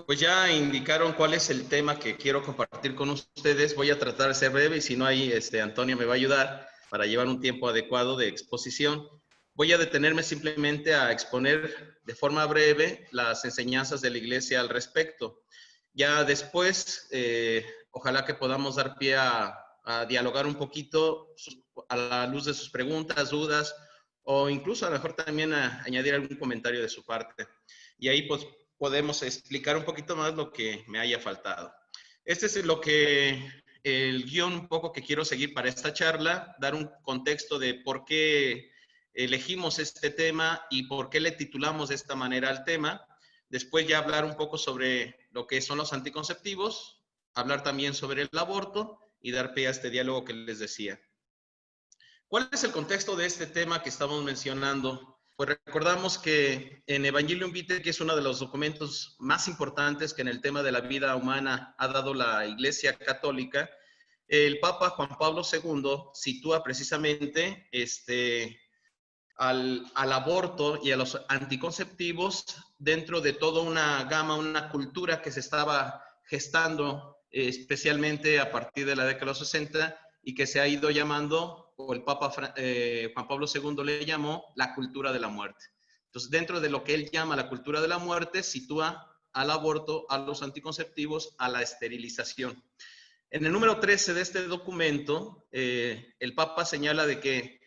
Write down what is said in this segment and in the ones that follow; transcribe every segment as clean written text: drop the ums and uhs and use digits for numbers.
Pues ya indicaron cuál es el tema que quiero compartir con ustedes. Voy a tratar de ser breve y si no hay, Antonio me va a ayudar para llevar un tiempo adecuado de exposición. Voy a detenerme simplemente a exponer de forma breve las enseñanzas de la Iglesia al respecto. Ya después, ojalá que podamos dar pie a dialogar un poquito a la luz de sus preguntas, dudas, o incluso a lo mejor también a añadir algún comentario de su parte. Y ahí pues podemos explicar un poquito más lo que me haya faltado. Este es el guión un poco que quiero seguir para esta charla, dar un contexto de por qué elegimos este tema y por qué le titulamos de esta manera al tema. Después ya hablar un poco sobre lo que son los anticonceptivos, hablar también sobre el aborto y dar pie a este diálogo que les decía. ¿Cuál es el contexto de este tema que estamos mencionando? Pues recordamos que en Evangelium Vitae, que es uno de los documentos más importantes que en el tema de la vida humana ha dado la Iglesia Católica, el Papa Juan Pablo II sitúa precisamente al aborto y a los anticonceptivos dentro de toda una gama, una cultura que se estaba gestando especialmente a partir de la década de los 60 y que se ha ido llamando, o el Papa Juan Pablo II le llamó, la cultura de la muerte. Entonces, dentro de lo que él llama la cultura de la muerte, sitúa al aborto, a los anticonceptivos, a la esterilización. En el número 13 de este documento, el Papa señala de que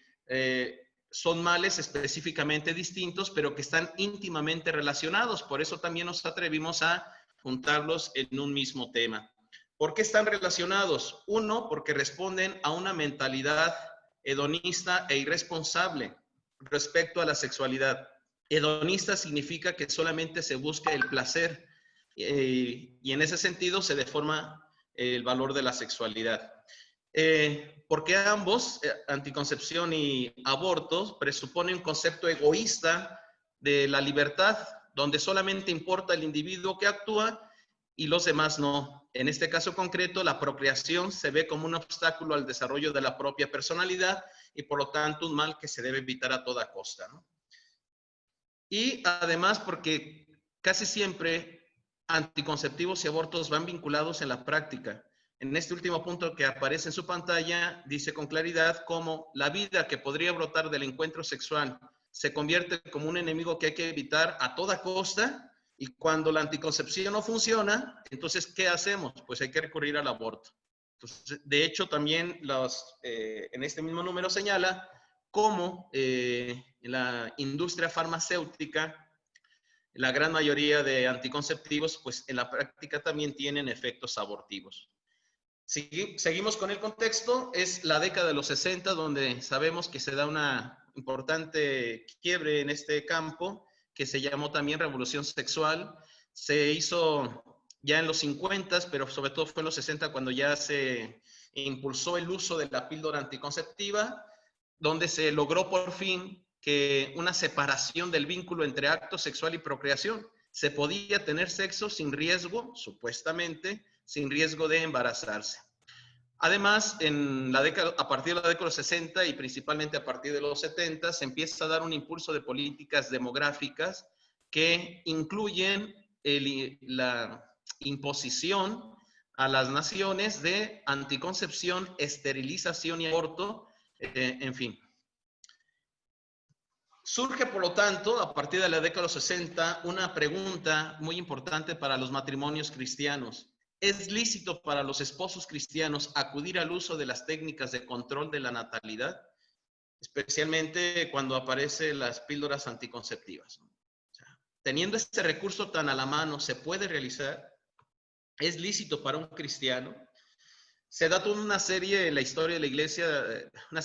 son males específicamente distintos, pero que están íntimamente relacionados. Por eso también nos atrevimos a juntarlos en un mismo tema. ¿Por qué están relacionados? Uno, porque responden a una mentalidad hedonista e irresponsable respecto a la sexualidad. Hedonista significa que solamente se busca el placer y en ese sentido se deforma el valor de la sexualidad. Porque ambos, anticoncepción y aborto, presuponen un concepto egoísta de la libertad, donde solamente importa el individuo que actúa y los demás no. En este caso concreto, la procreación se ve como un obstáculo al desarrollo de la propia personalidad y por lo tanto un mal que se debe evitar a toda costa, ¿no? Y además porque casi siempre anticonceptivos y abortos van vinculados en la práctica. En este último punto que aparece en su pantalla, dice con claridad cómo la vida que podría brotar del encuentro sexual se convierte como un enemigo que hay que evitar a toda costa, y cuando la anticoncepción no funciona, entonces, ¿qué hacemos? Pues hay que recurrir al aborto. Entonces, de hecho, también en este mismo número señala cómo la industria farmacéutica, la gran mayoría de anticonceptivos, pues en la práctica también tienen efectos abortivos. Seguimos con el contexto, es la década de los 60, donde sabemos que se da una importante quiebre en este campo, que se llamó también revolución sexual. Se hizo ya en los 50, pero sobre todo fue en los 60 cuando ya se impulsó el uso de la píldora anticonceptiva, donde se logró por fin que una separación del vínculo entre acto sexual y procreación. Se podía tener sexo sin riesgo, supuestamente, sin riesgo de embarazarse. Además, a partir de la década de los 60 y principalmente a partir de los 70, se empieza a dar un impulso de políticas demográficas que incluyen la imposición a las naciones de anticoncepción, esterilización y aborto, en fin. Surge, por lo tanto, a partir de la década de los 60, una pregunta muy importante para los matrimonios cristianos. ¿Es lícito para los esposos cristianos acudir al uso de las técnicas de control de la natalidad? Especialmente cuando aparecen las píldoras anticonceptivas. O sea, teniendo este recurso tan a la mano, ¿se puede realizar? ¿Es lícito para un cristiano? Se da toda una serie en la historia de la iglesia,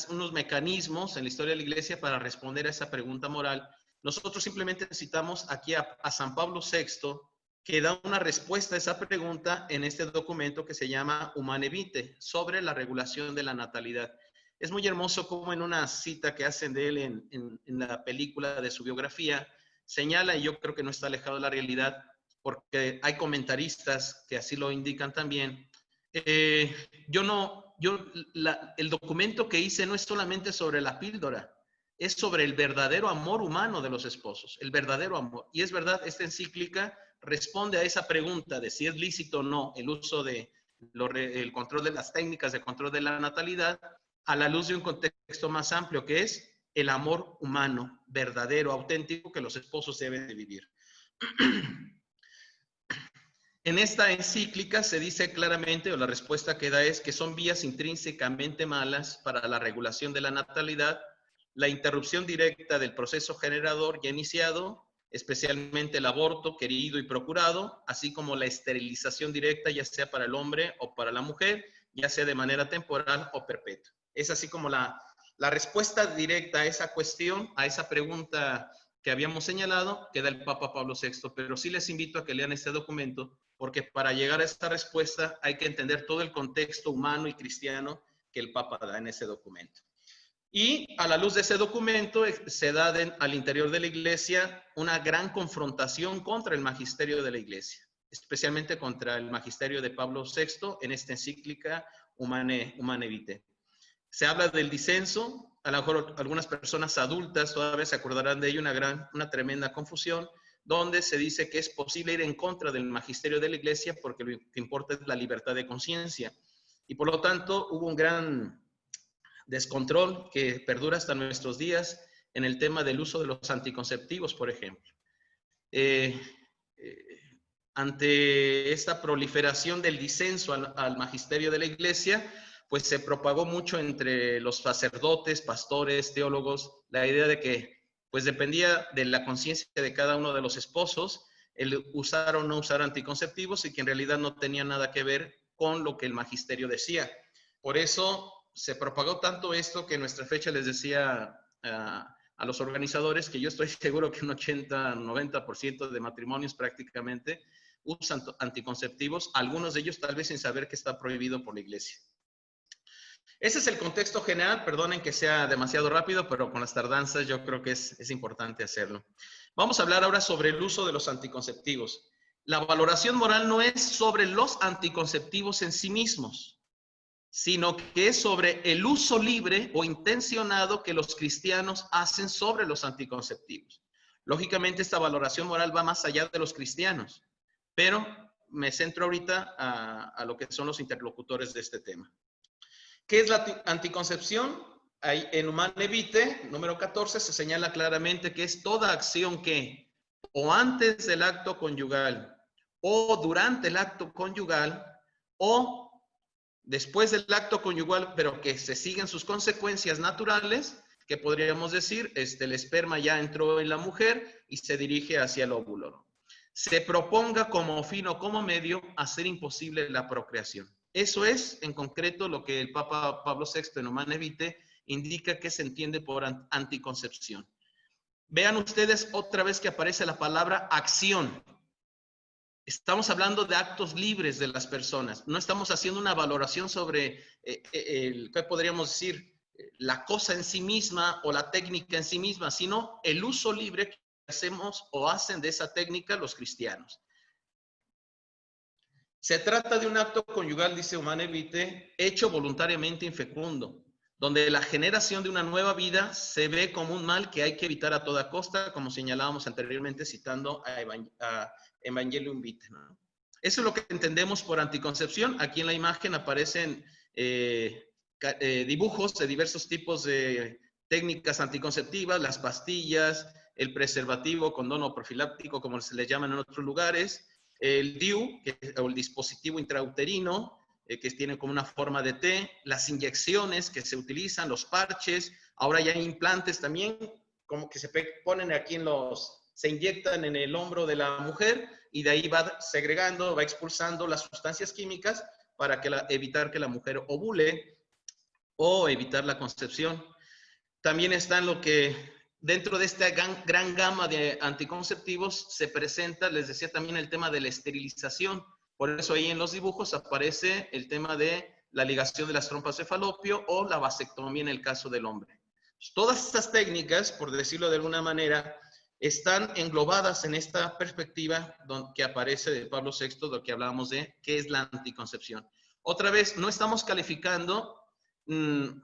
unos mecanismos en la historia de la iglesia para responder a esa pregunta moral. Nosotros simplemente citamos aquí a San Pablo VI, que da una respuesta a esa pregunta en este documento que se llama Humane Vitae, sobre la regulación de la natalidad. Es muy hermoso como en una cita que hacen de él en la película de su biografía, señala, y yo creo que no está alejado de la realidad, porque hay comentaristas que así lo indican también. El documento que hice no es solamente sobre la píldora, es sobre el verdadero amor humano de los esposos, el verdadero amor. Y es verdad, esta encíclica responde a esa pregunta de si es lícito o no el uso de el control de las técnicas de control de la natalidad a la luz de un contexto más amplio, que es el amor humano, verdadero, auténtico, que los esposos deben de vivir. En esta encíclica se dice claramente, o la respuesta que da es que son vías intrínsecamente malas para la regulación de la natalidad, la interrupción directa del proceso generador ya iniciado, especialmente el aborto querido y procurado, así como la esterilización directa, ya sea para el hombre o para la mujer, ya sea de manera temporal o perpetua. Es así como la respuesta directa a esa cuestión, a esa pregunta que habíamos señalado, que da el Papa Pablo VI, pero sí les invito a que lean este documento, porque para llegar a esta respuesta hay que entender todo el contexto humano y cristiano que el Papa da en ese documento. Y a la luz de ese documento se da al interior de la Iglesia una gran confrontación contra el magisterio de la Iglesia, especialmente contra el magisterio de Pablo VI en esta encíclica Humane Vitae. Se habla del disenso, a lo mejor algunas personas adultas todavía se acordarán de ello, una tremenda confusión, donde se dice que es posible ir en contra del magisterio de la Iglesia porque lo que importa es la libertad de conciencia. Y por lo tanto hubo un gran descontrol que perdura hasta nuestros días en el tema del uso de los anticonceptivos, por ejemplo. Ante esta proliferación del disenso al magisterio de la Iglesia, pues se propagó mucho entre los sacerdotes, pastores, teólogos, la idea de que pues dependía de la conciencia de cada uno de los esposos el usar o no usar anticonceptivos y que en realidad no tenía nada que ver con lo que el magisterio decía. Por eso se propagó tanto esto que en nuestra fecha les decía a los organizadores que yo estoy seguro que un 80-90% de matrimonios prácticamente usan anticonceptivos, algunos de ellos tal vez sin saber que está prohibido por la Iglesia. Ese es el contexto general, perdonen que sea demasiado rápido, pero con las tardanzas yo creo que es importante hacerlo. Vamos a hablar ahora sobre el uso de los anticonceptivos. La valoración moral no es sobre los anticonceptivos en sí mismos, sino que es sobre el uso libre o intencionado que los cristianos hacen sobre los anticonceptivos. Lógicamente, esta valoración moral va más allá de los cristianos, pero me centro ahorita a lo que son los interlocutores de este tema. ¿Qué es la anticoncepción? En Humane Vitae, número 14, se señala claramente que es toda acción que o antes del acto conyugal, o durante el acto conyugal, o después del acto conyugal, pero que se siguen sus consecuencias naturales, que podríamos decir, el esperma ya entró en la mujer y se dirige hacia el óvulo. Se proponga como fin o como medio hacer imposible la procreación. Eso es, en concreto, lo que el Papa Pablo VI en Humane Vitae indica que se entiende por anticoncepción. Vean ustedes otra vez que aparece la palabra acción. Estamos hablando de actos libres de las personas. No estamos haciendo una valoración sobre, ¿qué podríamos decir? La cosa en sí misma o la técnica en sí misma, sino el uso libre que hacemos o hacen de esa técnica los cristianos. Se trata de un acto conyugal, dice Humane Vitae, hecho voluntariamente infecundo, donde la generación de una nueva vida se ve como un mal que hay que evitar a toda costa, como señalábamos anteriormente citando a Evangelium Vitae, ¿no? Eso es lo que entendemos por anticoncepción. Aquí en la imagen aparecen dibujos de diversos tipos de técnicas anticonceptivas, las pastillas, el preservativo, condón profiláctico, como se le llaman en otros lugares, el DIU, o el dispositivo intrauterino, que tiene como una forma de T, las inyecciones que se utilizan, los parches, ahora ya hay implantes también, como que se ponen aquí se inyectan en el hombro de la mujer y de ahí va segregando, va expulsando las sustancias químicas para evitar que la mujer ovule o evitar la concepción. También está lo que dentro de esta gran gama de anticonceptivos se presenta, les decía también el tema de la esterilización. Por eso ahí en los dibujos aparece el tema de la ligación de las trompas de falopio o la vasectomía en el caso del hombre. Todas estas técnicas, por decirlo de alguna manera, están englobadas en esta perspectiva que aparece de Pablo VI, de lo que hablábamos de qué es la anticoncepción. Otra vez, no estamos calificando no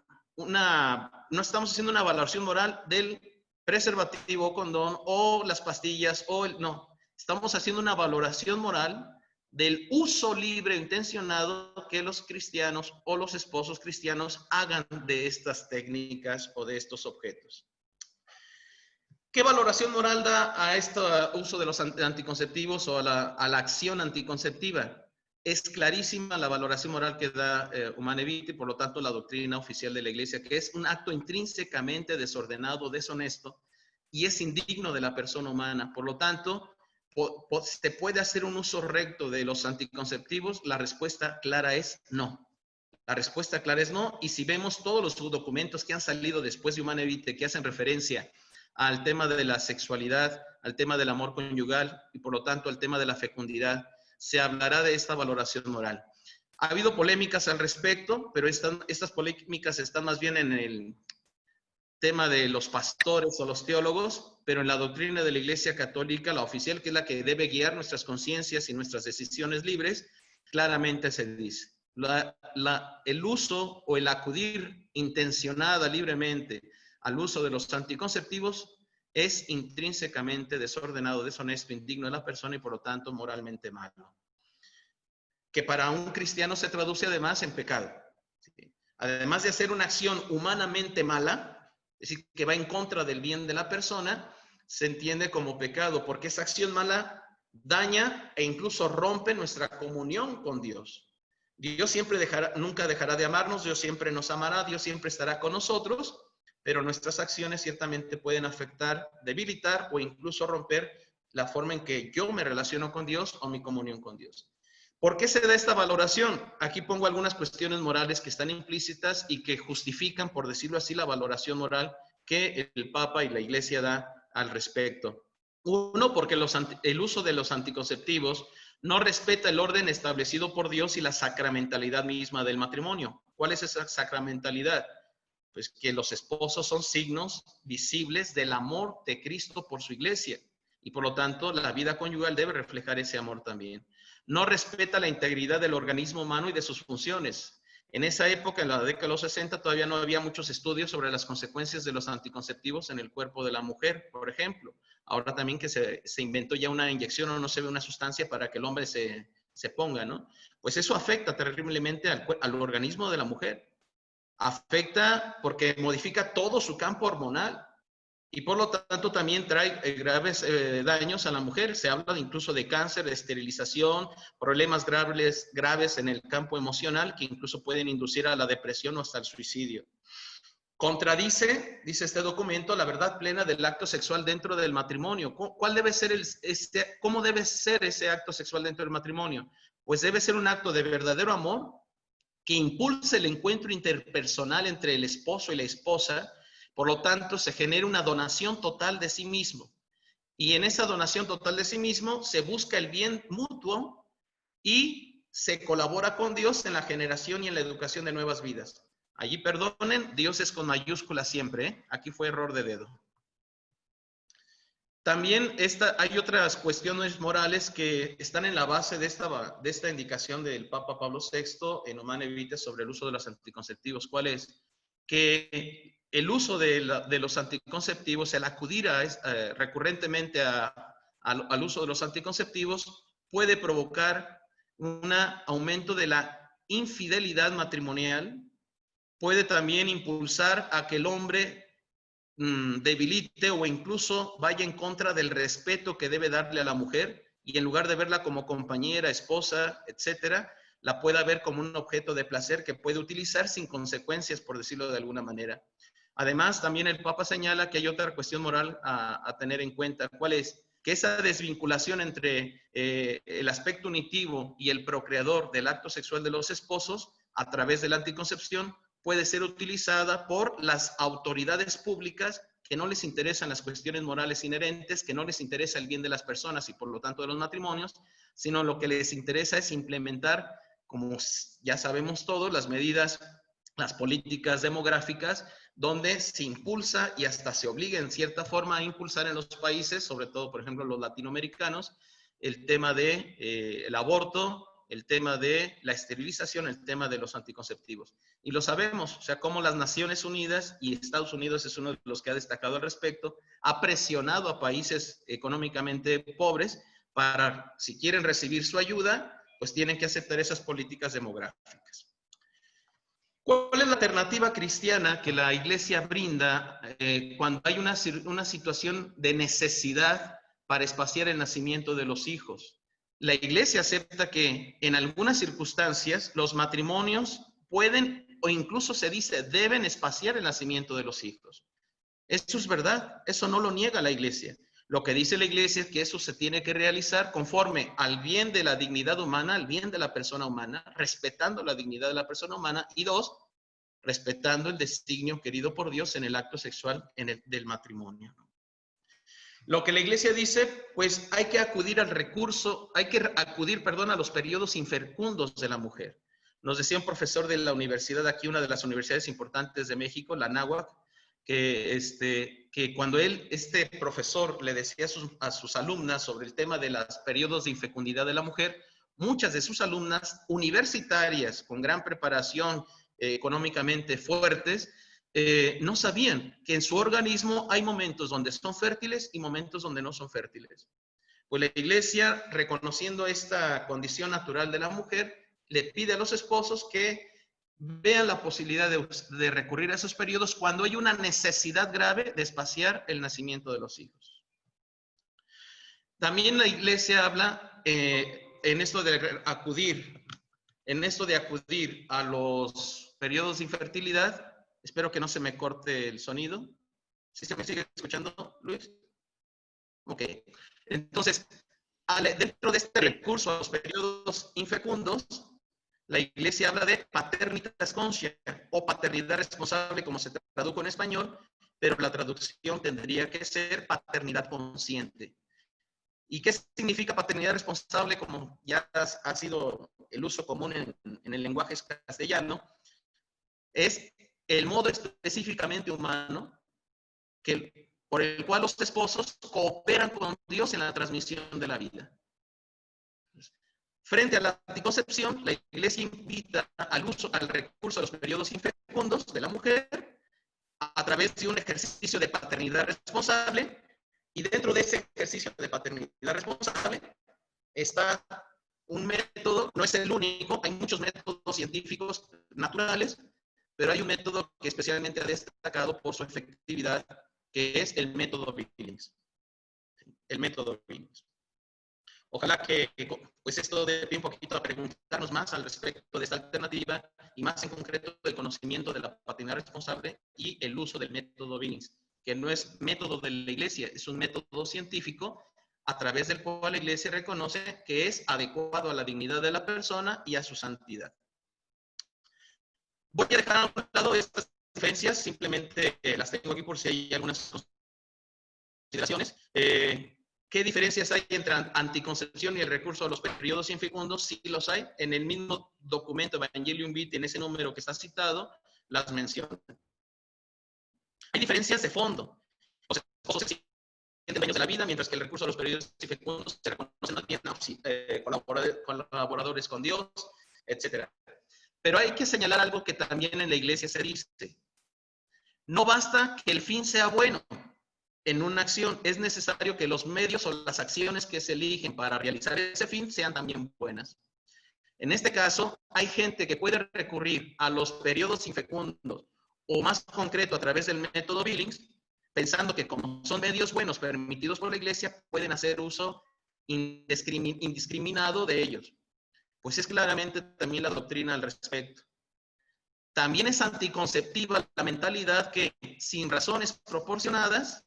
estamos haciendo una valoración moral del preservativo, condón o las pastillas no. Estamos haciendo una valoración moral del uso libre intencionado que los cristianos o los esposos cristianos hagan de estas técnicas o de estos objetos. ¿Qué valoración moral da a este uso de los anticonceptivos o a la acción anticonceptiva? Es clarísima la valoración moral que da Humanae Vitae, por lo tanto la doctrina oficial de la Iglesia, que es un acto intrínsecamente desordenado, deshonesto, y es indigno de la persona humana. Por lo tanto, ¿se puede hacer un uso recto de los anticonceptivos? La respuesta clara es no. La respuesta clara es no, y si vemos todos los documentos que han salido después de Humanae Vitae que hacen referencia al tema de la sexualidad, al tema del amor conyugal y por lo tanto al tema de la fecundidad, se hablará de esta valoración moral. Ha habido polémicas al respecto, pero estas polémicas están más bien en el tema de los pastores o los teólogos, pero en la doctrina de la Iglesia Católica, la oficial, que es la que debe guiar nuestras conciencias y nuestras decisiones libres, claramente se dice. El uso o el acudir intencionada libremente al uso de los anticonceptivos es intrínsecamente desordenado, deshonesto, indigno de la persona y por lo tanto moralmente malo. Que para un cristiano se traduce además en pecado. Además de hacer una acción humanamente mala, es decir, que va en contra del bien de la persona, se entiende como pecado, porque esa acción mala daña e incluso rompe nuestra comunión con Dios. Dios siempre nunca dejará de amarnos, Dios siempre nos amará, Dios siempre estará con nosotros, pero nuestras acciones ciertamente pueden afectar, debilitar o incluso romper la forma en que yo me relaciono con Dios o mi comunión con Dios. ¿Por qué se da esta valoración? Aquí pongo algunas cuestiones morales que están implícitas y que justifican, por decirlo así, la valoración moral que el Papa y la Iglesia da al respecto. Uno, porque el uso de los anticonceptivos no respeta el orden establecido por Dios y la sacramentalidad misma del matrimonio. ¿Cuál es esa sacramentalidad? Pues que los esposos son signos visibles del amor de Cristo por su iglesia y por lo tanto la vida conyugal debe reflejar ese amor también. No respeta la integridad del organismo humano y de sus funciones. En esa época, en la década de los 60, todavía no había muchos estudios sobre las consecuencias de los anticonceptivos en el cuerpo de la mujer, por ejemplo. Ahora también que se inventó ya una inyección o no se ve una sustancia para que el hombre se ponga, ¿no? Pues eso afecta terriblemente al organismo de la mujer. Afecta porque modifica todo su campo hormonal y por lo tanto también trae graves daños a la mujer. Se habla incluso de cáncer, de esterilización, problemas graves en el campo emocional que incluso pueden inducir a la depresión o hasta el suicidio. Contradice, dice este documento, la verdad plena del acto sexual dentro del matrimonio. ¿Cuál debe ser cómo debe ser ese acto sexual dentro del matrimonio? Pues debe ser un acto de verdadero amor que impulse el encuentro interpersonal entre el esposo y la esposa. Por lo tanto, se genera una donación total de sí mismo. Y en esa donación total de sí mismo se busca el bien mutuo y se colabora con Dios en la generación y en la educación de nuevas vidas. Allí, perdonen, Dios es con mayúscula siempre, ¿eh? Aquí fue error de dedo. También hay otras cuestiones morales que están en la base de esta indicación del Papa Pablo VI en Humanae Vitae sobre el uso de los anticonceptivos. ¿Cuál es? Que el uso de los anticonceptivos, el acudir recurrentemente al uso de los anticonceptivos, puede provocar un aumento de la infidelidad matrimonial, puede también impulsar a que el hombre debilite o incluso vaya en contra del respeto que debe darle a la mujer y en lugar de verla como compañera, esposa, etcétera, la pueda ver como un objeto de placer que puede utilizar sin consecuencias, por decirlo de alguna manera. Además, también el Papa señala que hay otra cuestión moral a tener en cuenta. ¿Cuál es? Que esa desvinculación entre el aspecto unitivo y el procreador del acto sexual de los esposos a través de la anticoncepción puede ser utilizada por las autoridades públicas que no les interesan las cuestiones morales inherentes, que no les interesa el bien de las personas y por lo tanto de los matrimonios, sino lo que les interesa es implementar, como ya sabemos todos, las medidas, las políticas demográficas, donde se impulsa y hasta se obliga en cierta forma a impulsar en los países, sobre todo, por ejemplo, los latinoamericanos, el tema del aborto, el tema de la esterilización, el tema de los anticonceptivos. Y lo sabemos, o sea, como las Naciones Unidas, y Estados Unidos es uno de los que ha destacado al respecto, ha presionado a países económicamente pobres para, si quieren recibir su ayuda, pues tienen que aceptar esas políticas demográficas. ¿Cuál es la alternativa cristiana que la iglesia brinda cuando hay una situación de necesidad para espaciar el nacimiento de los hijos? La iglesia acepta que en algunas circunstancias los matrimonios pueden, o incluso se dice, deben espaciar el nacimiento de los hijos. Eso es verdad, eso no lo niega la iglesia. Lo que dice la iglesia es que eso se tiene que realizar conforme al bien de la dignidad humana, al bien de la persona humana, respetando la dignidad de la persona humana, y dos, respetando el designio querido por Dios en el acto sexual del matrimonio. Lo que la iglesia dice, pues hay que acudir al recurso, a los periodos infecundos de la mujer. Nos decía un profesor de la universidad aquí, una de las universidades importantes de México, la Anáhuac, que cuando este profesor le decía a sus alumnas sobre el tema de los periodos de infecundidad de la mujer, muchas de sus alumnas universitarias con gran preparación, económicamente fuertes, no sabían que en su organismo hay momentos donde son fértiles y momentos donde no son fértiles. Pues la iglesia, reconociendo esta condición natural de la mujer, le pide a los esposos que vean la posibilidad de recurrir a esos periodos cuando hay una necesidad grave de espaciar el nacimiento de los hijos. También la iglesia habla en esto de acudir a los periodos de infertilidad. Espero que no se me corte el sonido. ¿Sí se me sigue escuchando, Luis? Ok. Entonces, dentro de este recurso a los periodos infecundos, la iglesia habla de paternitas conscia o paternidad responsable, como se tradujo en español, pero la traducción tendría que ser paternidad consciente. ¿Y qué significa paternidad responsable? Como ya ha sido el uso común en el lenguaje castellano, es el modo específicamente humano por el cual los esposos cooperan con Dios en la transmisión de la vida. Frente a la anticoncepción, la iglesia invita al recurso de los periodos infecundos de la mujer a través de un ejercicio de paternidad responsable, y dentro de ese ejercicio de paternidad responsable está un método, no es el único, hay muchos métodos científicos naturales, pero hay un método que especialmente ha destacado por su efectividad, que es el método Billings. El método Billings. Ojalá que pues esto dé un poquito a preguntarnos más al respecto de esta alternativa y más en concreto del conocimiento de la paternidad responsable y el uso del método Billings, que no es método de la iglesia, es un método científico a través del cual la iglesia reconoce que es adecuado a la dignidad de la persona y a su santidad. Voy a dejar a un lado estas diferencias, simplemente las tengo aquí por si hay algunas consideraciones. ¿Qué diferencias hay entre anticoncepción y el recurso a los periodos infecundos? Sí los hay. En el mismo documento Evangelium Vitae, en ese número que está citado, las mencionan. Hay diferencias de fondo. Los esposos se sienten dueños de la vida, mientras que el recurso a los periodos infecundos se reconocen más bien colaboradores con Dios, etc. Pero hay que señalar algo que también en la iglesia se dice. No basta que el fin sea bueno en una acción, es necesario que los medios o las acciones que se eligen para realizar ese fin sean también buenas. En este caso, hay gente que puede recurrir a los periodos infecundos o más concreto a través del método Billings, pensando que como son medios buenos permitidos por la iglesia, pueden hacer uso indiscriminado de ellos. Pues es claramente también la doctrina al respecto. También es anticonceptiva la mentalidad que, sin razones proporcionadas,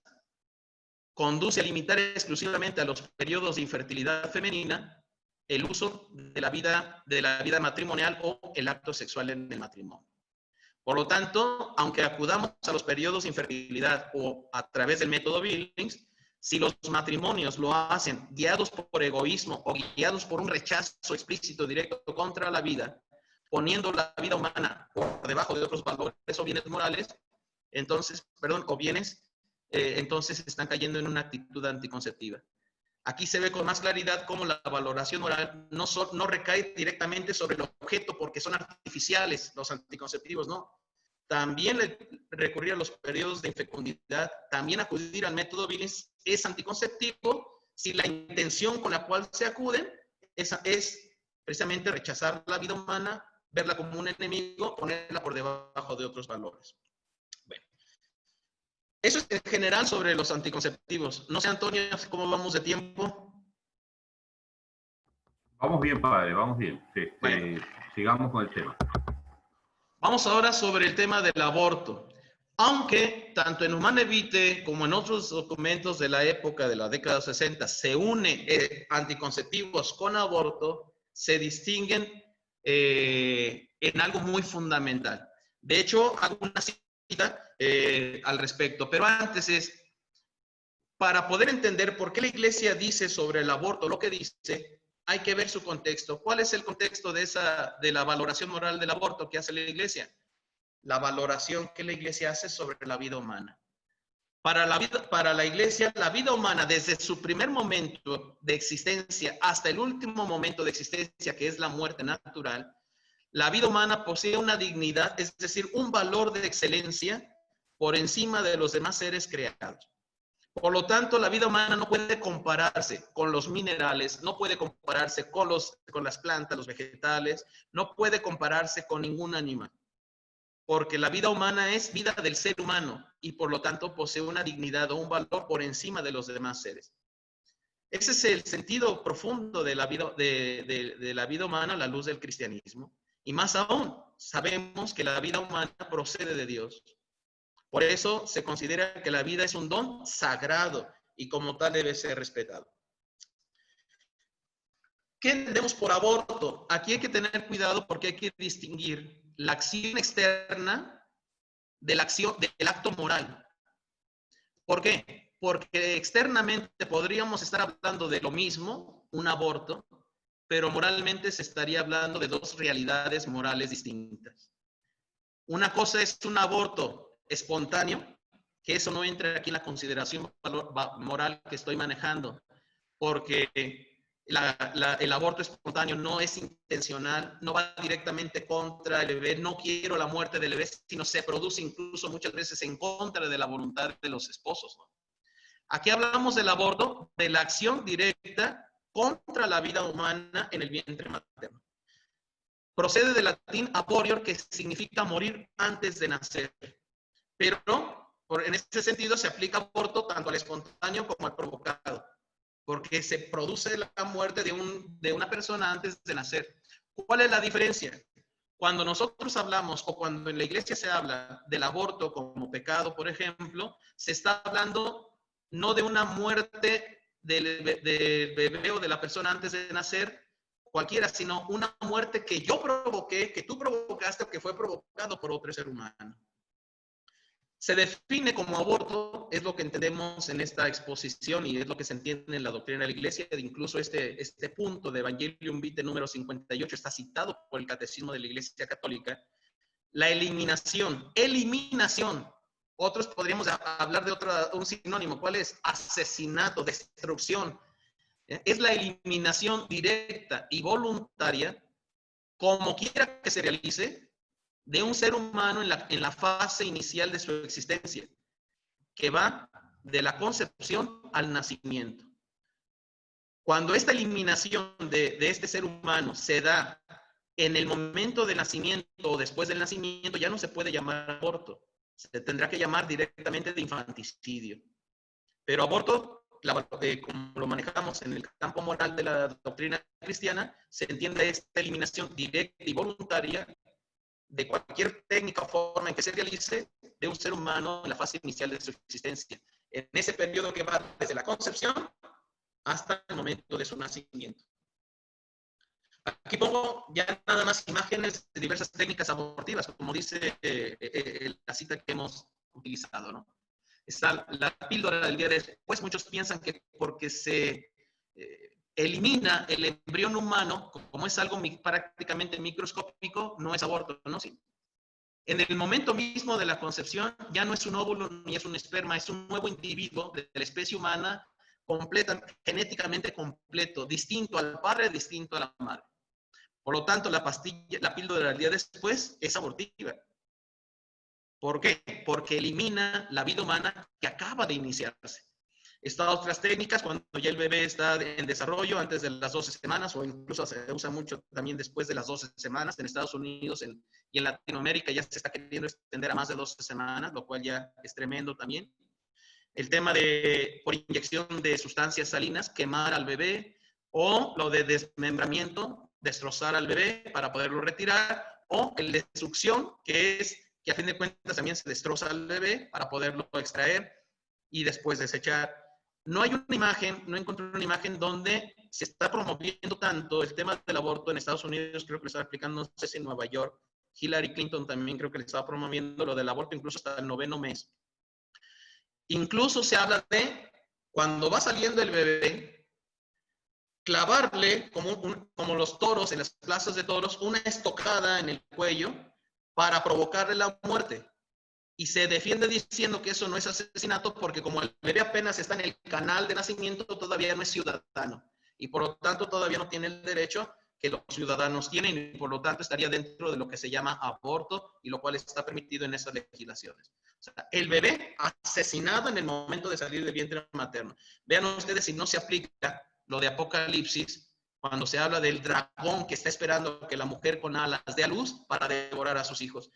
conduce a limitar exclusivamente a los periodos de infertilidad femenina el uso de la vida matrimonial o el acto sexual en el matrimonio. Por lo tanto, aunque acudamos a los periodos de infertilidad o a través del método Billings, si los matrimonios lo hacen guiados por egoísmo o guiados por un rechazo explícito directo contra la vida, poniendo la vida humana por debajo de otros valores o bienes morales, entonces están cayendo en una actitud anticonceptiva. Aquí se ve con más claridad cómo la valoración moral no recae directamente sobre el objeto porque son artificiales los anticonceptivos, no. También recurrir a los periodos de infecundidad, también acudir al método Billings es anticonceptivo si la intención con la cual se acuden es precisamente rechazar la vida humana, verla como un enemigo, ponerla por debajo de otros valores. Bueno, eso es en general sobre los anticonceptivos. No sé, Antonio, cómo vamos de tiempo. Vamos bien, padre, vamos bien. Bueno, sigamos con el tema. vamos ahora sobre el tema del aborto. Aunque tanto en Humane Vitae como en otros documentos de la época de la década 60 se une anticonceptivos con aborto, se distinguen en algo muy fundamental. De hecho, hago una cita al respecto, pero antes es, para poder entender por qué la Iglesia dice sobre el aborto lo que dice, hay que ver su contexto. ¿Cuál es el contexto de la valoración moral del aborto que hace la Iglesia? La valoración que la Iglesia hace sobre la vida humana. Para la Iglesia, la vida humana, desde su primer momento de existencia hasta el último momento de existencia, que es la muerte natural, la vida humana posee una dignidad, es decir, un valor de excelencia por encima de los demás seres creados. Por lo tanto, la vida humana no puede compararse con los minerales, no puede compararse con las plantas, los vegetales, no puede compararse con ningún animal. Porque la vida humana es vida del ser humano y por lo tanto posee una dignidad o un valor por encima de los demás seres. Ese es el sentido profundo de la vida, de la vida humana a la luz del cristianismo. Y más aún, sabemos que la vida humana procede de Dios. Por eso se considera que la vida es un don sagrado y como tal debe ser respetado. ¿Qué entendemos por aborto? Aquí hay que tener cuidado porque hay que distinguir la acción externa del acto moral. ¿Por qué? Porque externamente podríamos estar hablando de lo mismo, un aborto, pero moralmente se estaría hablando de dos realidades morales distintas. Una cosa es un aborto espontáneo, que eso no entra aquí en la consideración moral que estoy manejando, porque el aborto espontáneo no es intencional, no va directamente contra el bebé, no quiero la muerte del bebé, sino se produce incluso muchas veces en contra de la voluntad de los esposos, ¿no? Aquí hablamos del aborto, de la acción directa contra la vida humana en el vientre materno. Procede del latín aporior, que significa morir antes de nacer. Pero en este sentido se aplica aborto tanto al espontáneo como al provocado, porque se produce la muerte de una persona antes de nacer. ¿Cuál es la diferencia? Cuando nosotros hablamos o cuando en la iglesia se habla del aborto como pecado, por ejemplo, se está hablando no de una muerte del bebé o de la persona antes de nacer, cualquiera, sino una muerte que yo provoqué, que tú provocaste o que fue provocado por otro ser humano. Se define como aborto, es lo que entendemos en esta exposición y es lo que se entiende en la doctrina de la Iglesia. Incluso este punto de Evangelium Vitae número 58 está citado por el Catecismo de la Iglesia Católica. La eliminación. Otros podríamos hablar de un sinónimo. ¿Cuál es? Asesinato, destrucción. Es la eliminación directa y voluntaria, como quiera que se realice, de un ser humano en la fase inicial de su existencia, que va de la concepción al nacimiento. Cuando esta eliminación de este ser humano se da en el momento del nacimiento o después del nacimiento, ya no se puede llamar aborto, se tendrá que llamar directamente de infanticidio. Pero aborto, como lo manejamos en el campo moral de la doctrina cristiana, se entiende esta eliminación directa y voluntaria de cualquier técnica o forma en que se realice de un ser humano en la fase inicial de su existencia, en ese periodo que va desde la concepción hasta el momento de su nacimiento. Aquí pongo ya nada más imágenes de diversas técnicas abortivas, como dice la cita que hemos utilizado, ¿no? Está la píldora del día de después. Muchos piensan que porque se elimina el embrión humano, como es algo prácticamente microscópico, no es aborto, ¿no? Sí. En el momento mismo de la concepción ya no es un óvulo ni es un esperma, es un nuevo individuo de la especie humana genéticamente completo, distinto al padre, distinto a la madre. Por lo tanto, la píldora del día después es abortiva. ¿Por qué? Porque elimina la vida humana que acaba de iniciarse. Está otras técnicas cuando ya el bebé está en desarrollo antes de las 12 semanas o incluso se usa mucho también después de las 12 semanas. En Estados Unidos y en Latinoamérica ya se está queriendo extender a más de 12 semanas, lo cual ya es tremendo también. El tema de por inyección de sustancias salinas, quemar al bebé, o lo de desmembramiento, destrozar al bebé para poderlo retirar, o el de succión, que es que a fin de cuentas también se destroza al bebé para poderlo extraer y después desechar. No hay una imagen, no encontré una imagen donde se está promoviendo tanto el tema del aborto en Estados Unidos, creo que lo estaba aplicando, no sé si en Nueva York, Hillary Clinton también creo que le estaba promoviendo lo del aborto incluso hasta el 9º mes. Incluso se habla de, cuando va saliendo el bebé, clavarle, como los toros en las plazas de toros, una estocada en el cuello para provocarle la muerte. Y se defiende diciendo que eso no es asesinato porque como el bebé apenas está en el canal de nacimiento, todavía no es ciudadano. Y por lo tanto todavía no tiene el derecho que los ciudadanos tienen y por lo tanto estaría dentro de lo que se llama aborto y lo cual está permitido en esas legislaciones. O sea, el bebé asesinado en el momento de salir del vientre materno. Vean ustedes si no se aplica lo de Apocalipsis cuando se habla del dragón que está esperando que la mujer con alas dé a luz para devorar a sus hijos.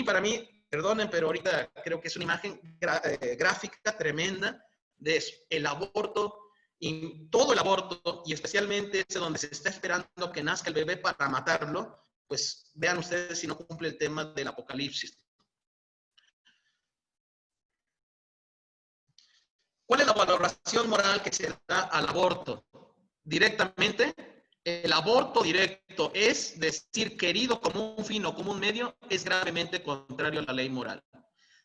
Para mí, perdonen, pero ahorita creo que es una imagen gráfica tremenda de eso, el aborto, y todo el aborto, y especialmente ese donde se está esperando que nazca el bebé para matarlo, pues vean ustedes si no cumple el tema del Apocalipsis. ¿Cuál es la valoración moral que se da al aborto? Directamente, el aborto directo, es decir, querido como un fin o como un medio, es gravemente contrario a la ley moral.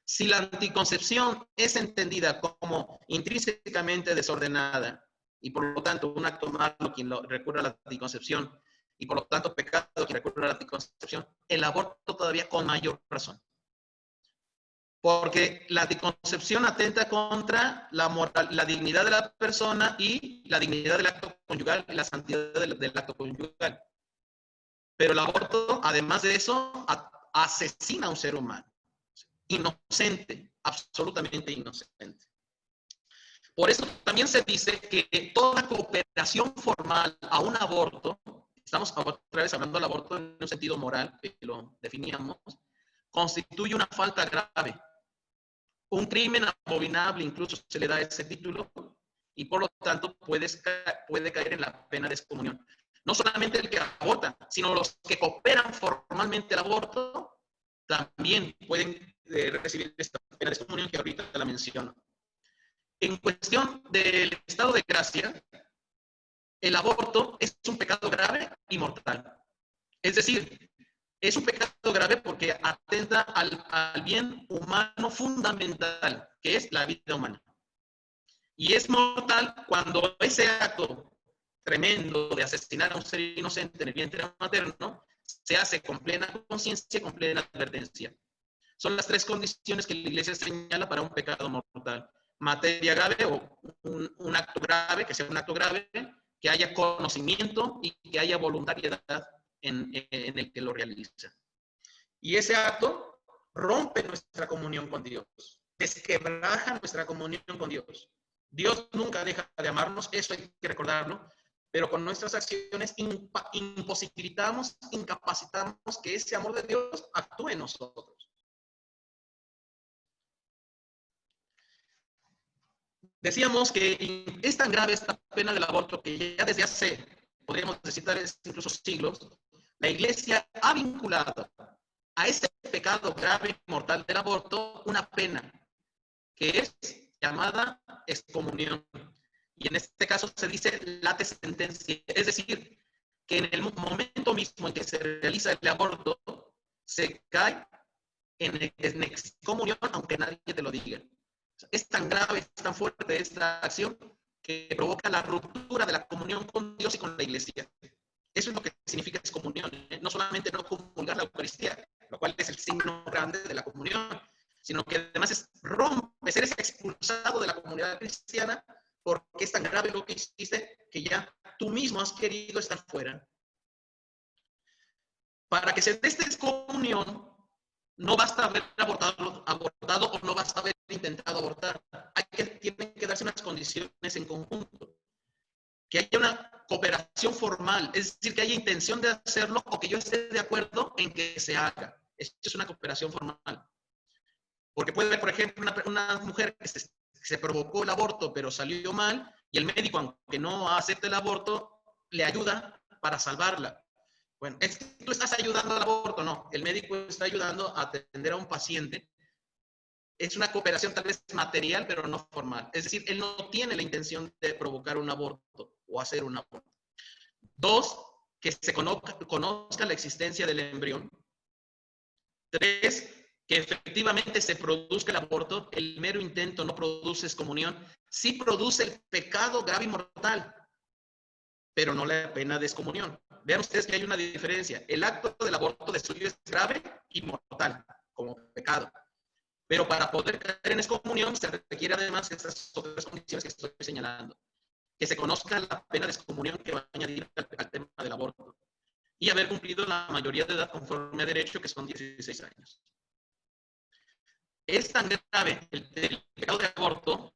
Si la anticoncepción es entendida como intrínsecamente desordenada y por lo tanto un acto malo quien recurre a la anticoncepción y por lo tanto pecado quien recurre a la anticoncepción, el aborto todavía con mayor razón. Porque la anticoncepción atenta contra la dignidad de la persona y la dignidad del acto conyugal y la santidad del acto conyugal. Pero el aborto, además de eso, asesina a un ser humano. Inocente, absolutamente inocente. Por eso también se dice que toda cooperación formal a un aborto, estamos otra vez hablando del aborto en un sentido moral, que lo definíamos, constituye una falta grave. Un crimen abominable, incluso se le da ese título, y por lo tanto puede caer en la pena de excomunión. No solamente el que aborta, sino los que cooperan formalmente el aborto, también pueden recibir esta pena de excomunión que ahorita la menciono. En cuestión del estado de gracia, el aborto es un pecado grave y mortal. Es decir, es un pecado grave porque atenta al bien humano fundamental, que es la vida humana. Y es mortal cuando ese acto tremendo de asesinar a un ser inocente en el vientre materno se hace con plena conciencia y con plena advertencia. Son las tres condiciones que la Iglesia señala para un pecado mortal. Materia grave o un acto grave, que sea un acto grave, que haya conocimiento y que haya voluntariedad en el que lo realiza. Y ese acto rompe nuestra comunión con Dios, desquebraja nuestra comunión con Dios. Dios nunca deja de amarnos, eso hay que recordarlo, pero con nuestras acciones imposibilitamos, incapacitamos que ese amor de Dios actúe en nosotros. Decíamos que es tan grave esta pena del aborto que ya desde hace, podríamos decir, incluso siglos, la Iglesia ha vinculado a ese pecado grave y mortal del aborto una pena que es llamada excomunión. Y en este caso se dice late sentencia, es decir, que en el momento mismo en que se realiza el aborto, se cae en excomunión, aunque nadie te lo diga. Es tan grave, es tan fuerte esta acción que provoca la ruptura de la comunión con Dios y con la Iglesia. Eso es lo que significa excomunión, no solamente no comulgar la Eucaristía, lo cual es el signo grande de la comunión, sino que además es romper, ser expulsado de la comunidad cristiana porque es tan grave lo que hiciste que ya tú mismo has querido estar fuera. Para que se dé esta excomunión, no basta haber abortado o no basta haber intentado abortar. Tienen que darse darse unas condiciones en conjunto, que haya una cooperación formal, es decir, que haya intención de hacerlo o que yo esté de acuerdo en que se haga. Esto es una cooperación formal. Porque puede haber, por ejemplo, una mujer que se provocó el aborto, pero salió mal, y el médico, aunque no acepte el aborto, le ayuda para salvarla. Bueno, ¿es que tú estás ayudando al aborto? No, el médico está ayudando a atender a un paciente. Es una cooperación tal vez material, pero no formal. Es decir, él no tiene la intención de provocar un aborto o hacer un aborto. Dos, que se conozca la existencia del embrión. Tres, que efectivamente se produzca el aborto. El mero intento no produce excomunión. Sí produce el pecado grave y mortal, pero no la pena de excomunión. Vean ustedes que hay una diferencia. El acto del aborto de suyo es grave y mortal, como pecado. Pero para poder caer en excomunión se requiere además estas otras condiciones que estoy señalando. Que se conozca la pena de excomunión que va a añadir al tema del aborto. Y haber cumplido la mayoría de edad conforme a derecho, que son 16 años. Es tan grave el pecado de aborto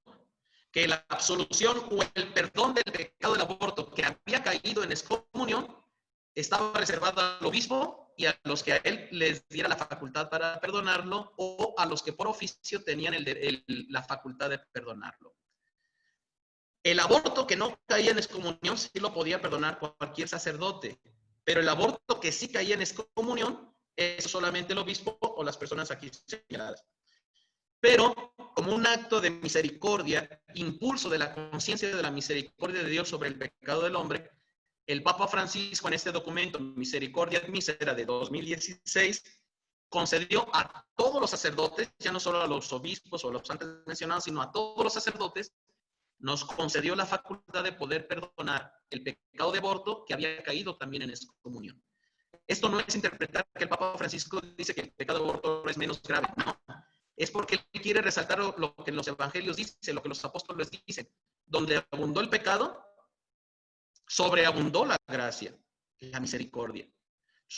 que la absolución o el perdón del pecado del aborto que había caído en excomunión estaba reservado al obispo y a los que a él les diera la facultad para perdonarlo, o a los que por oficio tenían la facultad de perdonarlo. El aborto que no caía en excomunión sí lo podía perdonar cualquier sacerdote, pero el aborto que sí caía en excomunión, eso solamente el obispo o las personas aquí señaladas. Pero como un acto de misericordia, impulso de la conciencia de la misericordia de Dios sobre el pecado del hombre, el Papa Francisco en este documento, Misericordia et Misera de 2016, concedió a todos los sacerdotes, ya no solo a los obispos o a los antes mencionados, sino a todos los sacerdotes, nos concedió la facultad de poder perdonar el pecado de aborto que había caído también en excomunión. Esto no es interpretar que el Papa Francisco dice que el pecado de aborto es menos grave, no. Es porque él quiere resaltar lo que los evangelios dicen, lo que los apóstoles dicen. Donde abundó el pecado, sobreabundó la gracia, la misericordia.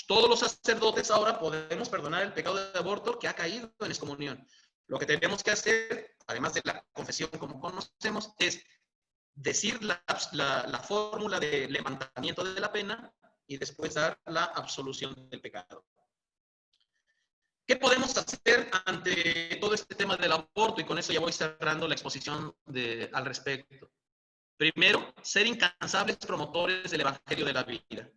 Todos los sacerdotes ahora podemos perdonar el pecado de aborto que ha caído en excomunión. Lo que tenemos que hacer, además de la confesión como conocemos, es decir la fórmula de levantamiento de la pena y después dar la absolución del pecado. ¿Qué podemos hacer ante todo este tema del aborto? Y con eso ya voy cerrando la exposición al respecto. Primero, ser incansables promotores del evangelio de la vida.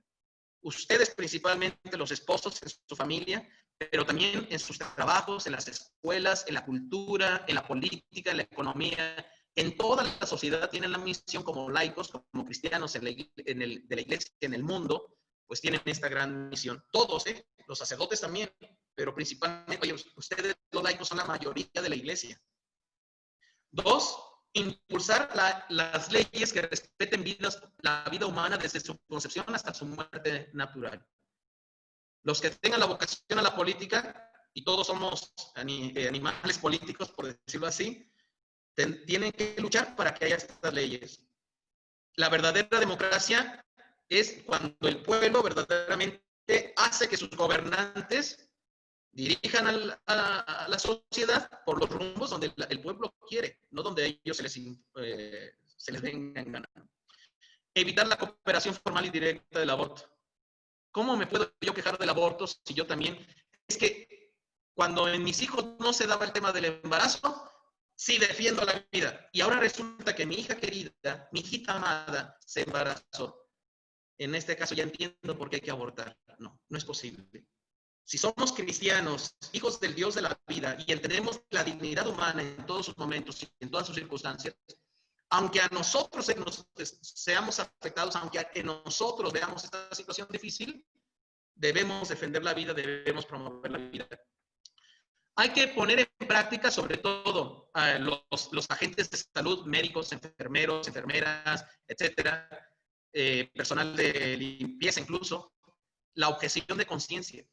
Ustedes, principalmente los esposos en su familia, pero también en sus trabajos, en las escuelas, en la cultura, en la política, en la economía, en toda la sociedad tienen la misión como laicos, como cristianos de la iglesia en el mundo, pues tienen esta gran misión. Todos, los sacerdotes también, pero principalmente, oye, ustedes los laicos son la mayoría de la iglesia. Dos, impulsar las leyes que respeten la vida humana desde su concepción hasta su muerte natural. Los que tengan la vocación a la política, y todos somos animales políticos, por decirlo así, tienen que luchar para que haya estas leyes. La verdadera democracia es cuando el pueblo verdaderamente hace que sus gobernantes dirijan a la sociedad por los rumbos donde el pueblo quiere, no donde a ellos se les venga en gana. Evitar la cooperación formal y directa del aborto. ¿Cómo me puedo yo quejar del aborto si yo también? Es que cuando en mis hijos no se daba el tema del embarazo, sí defiendo la vida. Y ahora resulta que mi hija querida, mi hijita amada, se embarazó. En este caso ya entiendo por qué hay que abortar. No, no es posible. Si somos cristianos, hijos del Dios de la vida, y entendemos la dignidad humana en todos sus momentos y en todas sus circunstancias, aunque a nosotros seamos afectados, aunque en nosotros veamos esta situación difícil, debemos defender la vida, debemos promover la vida. Hay que poner en práctica, sobre todo, a los agentes de salud, médicos, enfermeros, enfermeras, etcétera, personal de limpieza incluso, la objeción de conciencia.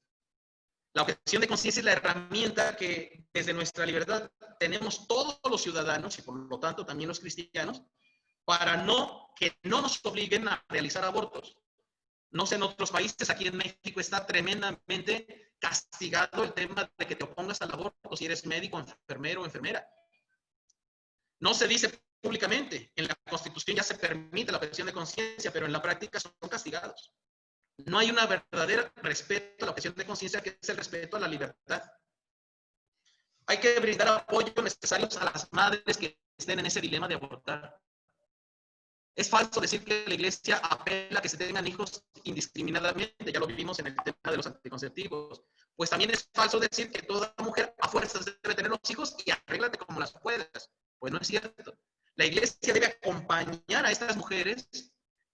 La objeción de conciencia es la herramienta que desde nuestra libertad tenemos todos los ciudadanos y por lo tanto también los cristianos para que no nos obliguen a realizar abortos. No sé, en otros países, aquí en México está tremendamente castigado el tema de que te opongas al aborto si eres médico, enfermero o enfermera. No se dice públicamente conciencia, pero en la práctica son castigados. No hay una verdadera respeto a la objeción de conciencia, que es el respeto a la libertad. Hay que brindar apoyo necesario a las madres que estén en ese dilema de abortar. Es falso decir que la Iglesia apela a que se tengan hijos indiscriminadamente, ya lo vivimos en el tema de los anticonceptivos. Pues también es falso decir que toda mujer a fuerzas debe tener los hijos y arréglate como las puedas. Pues no es cierto. La Iglesia debe acompañar a estas mujeres,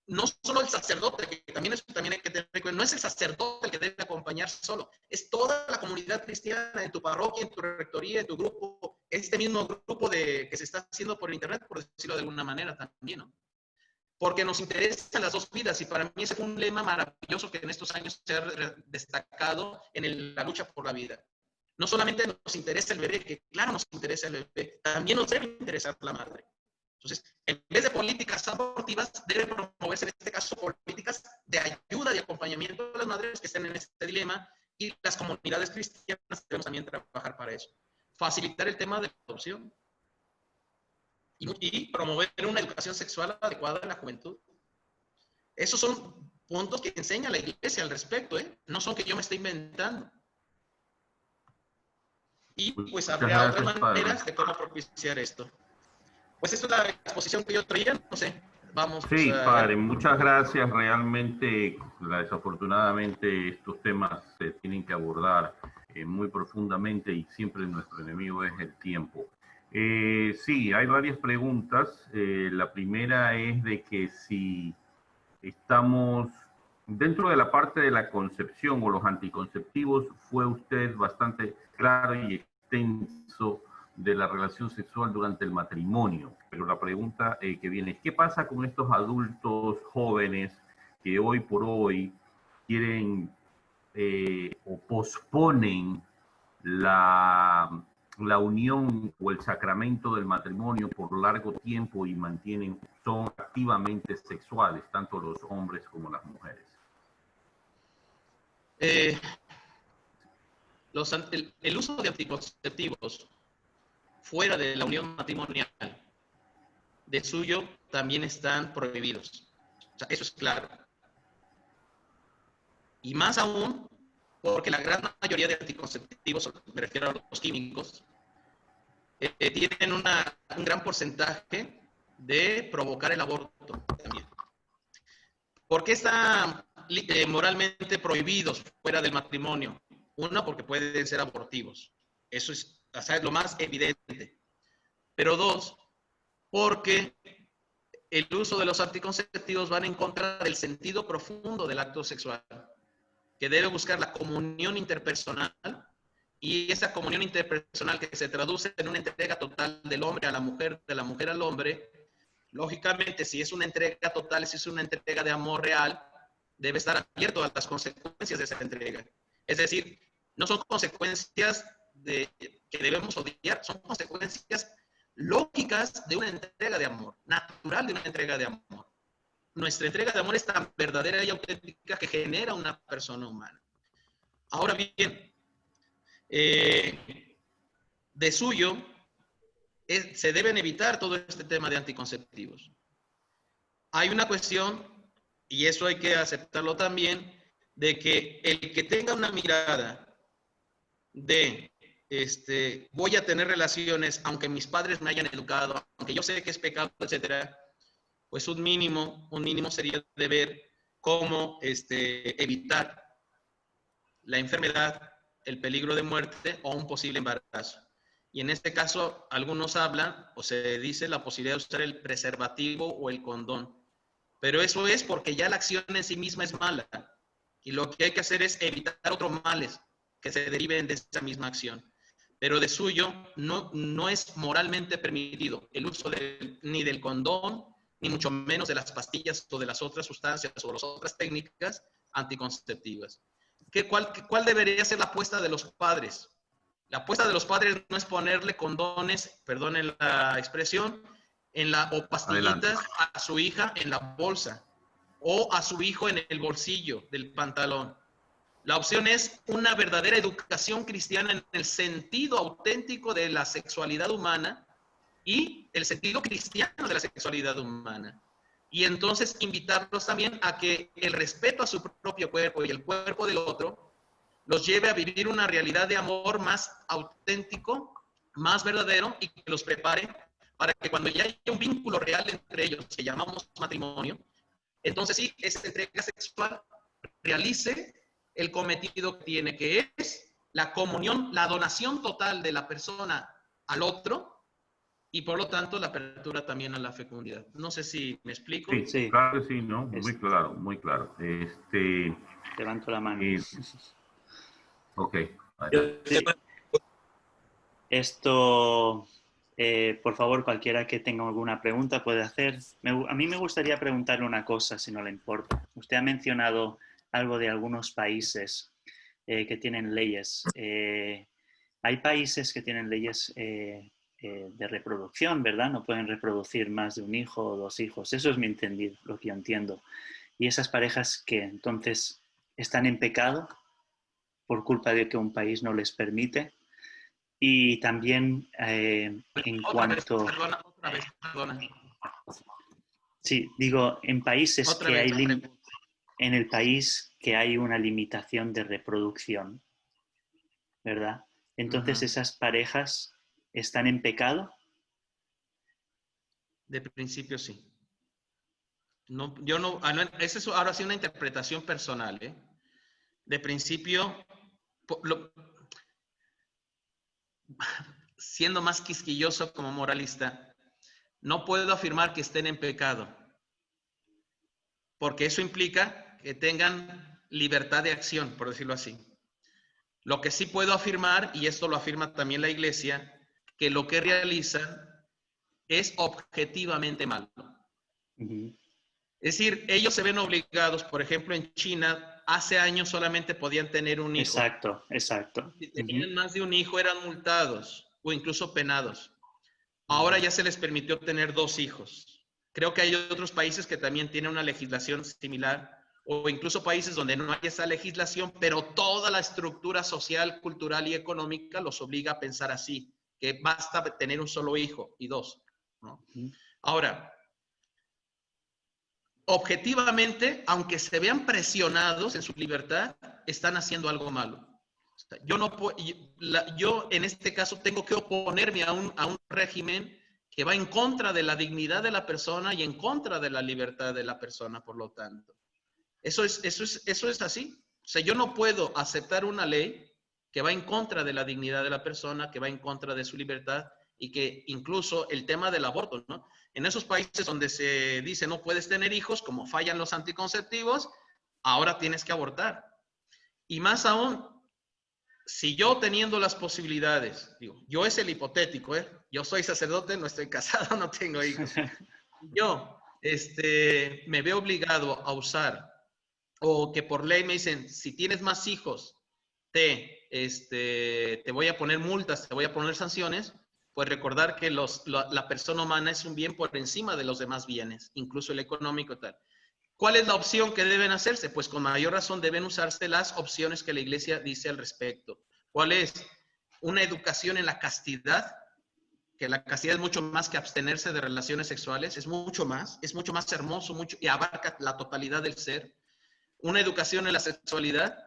no solo el sacerdote, que también hay que tener cuidado, no es el sacerdote el que debe acompañar solo, es toda la comunidad cristiana en tu parroquia, en tu rectoría, en tu grupo, este mismo grupo que se está haciendo por internet, por decirlo de alguna manera también, ¿no? Porque nos interesan las dos vidas, y para mí ese fue un lema maravilloso que en estos años se ha destacado en la lucha por la vida. No solamente nos interesa el bebé, que claro nos interesa el bebé, también nos debe interesar la madre. Entonces, en vez de políticas abortivas, deben promoverse en este caso políticas de ayuda y acompañamiento a las madres que estén en este dilema, y las comunidades cristianas debemos también trabajar para eso. Facilitar el tema de la adopción. Y promover una educación sexual adecuada en la juventud. Esos son puntos que enseña la Iglesia al respecto, ¿eh? No son que yo me esté inventando. Y pues habrá otras maneras de cómo propiciar esto. Pues esta es la exposición que yo traía, no sé. Vamos. Sí, padre, muchas gracias. Realmente, desafortunadamente, estos temas se tienen que abordar muy profundamente, y siempre nuestro enemigo es el tiempo. Sí, hay varias preguntas. La primera es de que si estamos dentro de la parte de la concepción o los anticonceptivos, fue usted bastante claro y extenso de la relación sexual durante el matrimonio. Pero la pregunta que viene es, ¿qué pasa con estos adultos jóvenes que hoy por hoy quieren o posponen la unión o el sacramento del matrimonio por largo tiempo y son activamente sexuales, tanto los hombres como las mujeres? El uso de anticonceptivos fuera de la unión matrimonial, de suyo, también están prohibidos. O sea, eso es claro. Y más aún, porque la gran mayoría de anticonceptivos, me refiero a los químicos, tienen un gran porcentaje de provocar el aborto también. ¿Por qué están moralmente prohibidos fuera del matrimonio? Uno, porque pueden ser abortivos. Eso es, o sea, es lo más evidente. Pero dos, porque el uso de los anticonceptivos van en contra del sentido profundo del acto sexual, que debe buscar la comunión interpersonal, y esa comunión interpersonal que se traduce en una entrega total del hombre a la mujer, de la mujer al hombre. Lógicamente, si es una entrega total, si es una entrega de amor real, debe estar abierto a las consecuencias de esa entrega. Es decir, no son consecuencias que debemos odiar, son consecuencias lógicas de una entrega de amor, natural de una entrega de amor. Nuestra entrega de amor es tan verdadera y auténtica que genera una persona humana. Ahora bien, de suyo, se deben evitar todo este tema de anticonceptivos. Hay una cuestión, y eso hay que aceptarlo también, de que el que tenga una mirada de voy a tener relaciones aunque mis padres me hayan educado, aunque yo sé que es pecado, etcétera, pues un mínimo sería de ver cómo evitar la enfermedad, el peligro de muerte o un posible embarazo. Y en este caso, algunos hablan o se dice la posibilidad de usar el preservativo o el condón. Pero eso es porque ya la acción en sí misma es mala. Y lo que hay que hacer es evitar otros males que se deriven de esa misma acción. Pero de suyo no es moralmente permitido el uso ni del condón, ni mucho menos de las pastillas o de las otras sustancias o las otras técnicas anticonceptivas. ¿Cuál debería ser la apuesta de los padres? La apuesta de los padres no es ponerle condones, perdonen la expresión, o pastillitas Adelante. a su hija en la bolsa o a su hijo en el bolsillo del pantalón. La opción es una verdadera educación cristiana en el sentido auténtico de la sexualidad humana y el sentido cristiano de la sexualidad humana. y entonces invitarlos también a que el respeto a su propio cuerpo y el cuerpo del otro los lleve a vivir una realidad de amor más auténtico, más verdadero, y que los prepare para que cuando ya haya un vínculo real entre ellos, que llamamos matrimonio, entonces sí, esa entrega sexual realice el cometido que tiene, que es la comunión, la donación total de la persona al otro, y por lo tanto la apertura también a la fecundidad. No sé si me explico. Sí, Sí. claro que sí, ¿no? Muy claro, muy claro. Levanto la mano. Ok. Sí. Esto, por favor, cualquiera que tenga alguna pregunta puede hacer. A mí me gustaría preguntarle una cosa, si no le importa. Usted ha mencionado algo de algunos países que tienen leyes. Hay países que tienen leyes de reproducción, ¿verdad? No pueden reproducir más de un hijo o dos hijos. Eso es mi entendido, lo que yo entiendo. Y esas parejas que entonces están en pecado por culpa de que un país no les permite. Y también en cuanto... Otra vez, perdona. Sí, digo, en países Otra que vez, hay... En el país que hay una limitación de reproducción, ¿verdad? Entonces, ¿esas parejas están en pecado? De principio sí. No, yo no, esa es ahora sí una interpretación personal, ¿eh? De principio, siendo más quisquilloso como moralista, no puedo afirmar que estén en pecado, porque eso implica que tengan libertad de acción, por decirlo así. Lo que sí puedo afirmar, y esto lo afirma también la Iglesia, que lo que realizan es objetivamente malo. Uh-huh. Es decir, ellos se ven obligados, por ejemplo, en China, hace años solamente podían tener un hijo. Exacto, exacto. Si tenían más de un hijo, eran multados o incluso penados. Ahora ya se les permitió tener 2 hijos. Creo que hay otros países que también tienen una legislación similar, o incluso países donde no hay esa legislación, pero toda la estructura social, cultural y económica los obliga a pensar así, que basta tener un solo hijo y 2, ¿no? Ahora, objetivamente, aunque se vean presionados en su libertad, están haciendo algo malo. Yo en este caso tengo que oponerme a un régimen que va en contra de la dignidad de la persona y en contra de la libertad de la persona, por lo tanto. Eso es así. O sea, yo no puedo aceptar una ley que va en contra de la dignidad de la persona, que va en contra de su libertad, y que incluso el tema del aborto, ¿no? En esos países donde se dice no puedes tener hijos, como fallan los anticonceptivos, ahora tienes que abortar. Y más aún, si yo teniendo las posibilidades, digo, yo es el hipotético, yo soy sacerdote, no estoy casado, no tengo hijos. Yo me veo obligado a usar, o que por ley me dicen, si tienes más hijos, te voy a poner multas, te voy a poner sanciones, pues recordar que la persona humana es un bien por encima de los demás bienes, incluso el económico y tal. ¿Cuál es la opción que deben hacerse? Pues con mayor razón deben usarse las opciones que la Iglesia dice al respecto. ¿Cuál es? Una educación en la castidad, que la castidad es mucho más que abstenerse de relaciones sexuales, es mucho más hermoso, y abarca la totalidad del ser. Una educación en la sexualidad,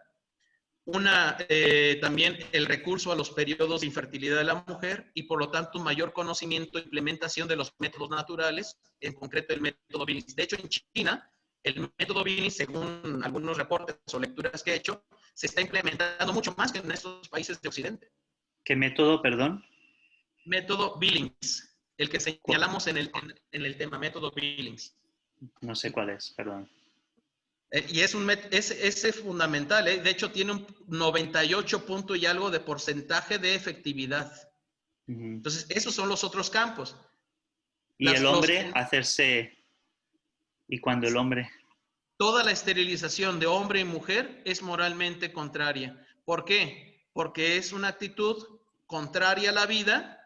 también el recurso a los periodos de infertilidad de la mujer y por lo tanto un mayor conocimiento e implementación de los métodos naturales, en concreto el método Billings. De hecho, en China, el método Billings, según algunos reportes o lecturas que he hecho, se está implementando mucho más que en estos países de Occidente. ¿Qué método, perdón? Método Billings, el que señalamos en el tema, método Billings. No sé cuál es, perdón. Y es fundamental, de hecho tiene un 98 punto y algo de porcentaje de efectividad. Entonces, esos son los otros campos. Y el hombre hacerse, y cuando el hombre... Toda la esterilización de hombre y mujer es moralmente contraria. ¿Por qué? Porque es una actitud contraria a la vida,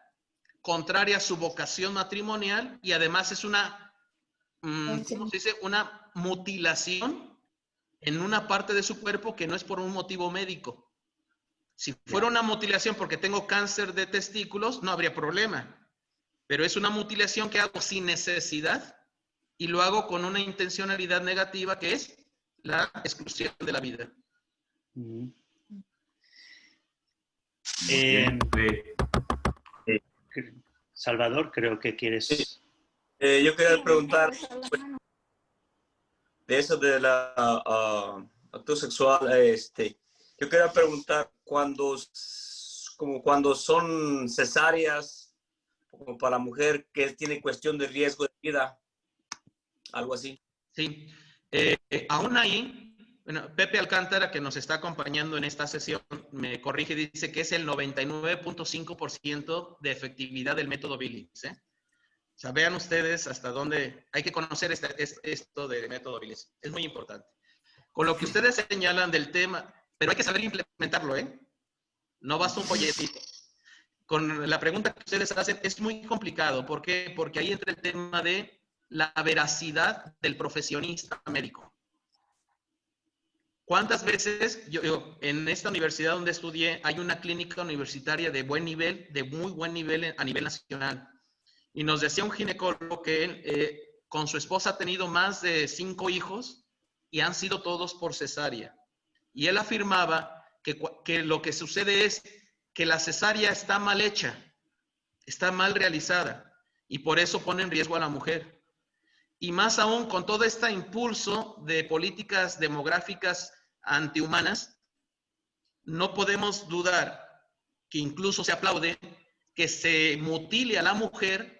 contraria a su vocación matrimonial y además es una, ¿cómo se dice? Una mutilación en una parte de su cuerpo que no es por un motivo médico. Si fuera una mutilación porque tengo cáncer de testículos, no habría problema. Pero es una mutilación que hago sin necesidad y lo hago con una intencionalidad negativa que es la exclusión de la vida. Ujú. Bien, Salvador, creo que quieres... Yo quería preguntar de eso de la acto sexual. Yo quería preguntar como cuando son cesáreas, como para la mujer que tiene cuestión de riesgo de vida, algo así. Sí. Aún ahí, bueno, Pepe Alcántara, que nos está acompañando en esta sesión, me corrige y dice que es el 99.5% de efectividad del método Billings, ¿eh? O sea, vean ustedes hasta dónde hay que conocer esto del método Billings. Es muy importante. Con lo que ustedes señalan del tema, pero hay que saber implementarlo, ¿eh? No basta un folletito. Con la pregunta que ustedes hacen es muy complicado. ¿Por qué? Porque ahí entra el tema de la veracidad del profesionista médico. ¿Cuántas veces, yo en esta universidad donde estudié, hay una clínica universitaria de buen nivel, de muy buen nivel a nivel nacional? Y nos decía un ginecólogo que él, con su esposa ha tenido más de 5 hijos y han sido todos por cesárea. Y él afirmaba que lo que sucede es que la cesárea está mal hecha, está mal realizada, y por eso pone en riesgo a la mujer. Y más aún con todo este impulso de políticas demográficas antihumanas, no podemos dudar que incluso se aplaude que se mutile a la mujer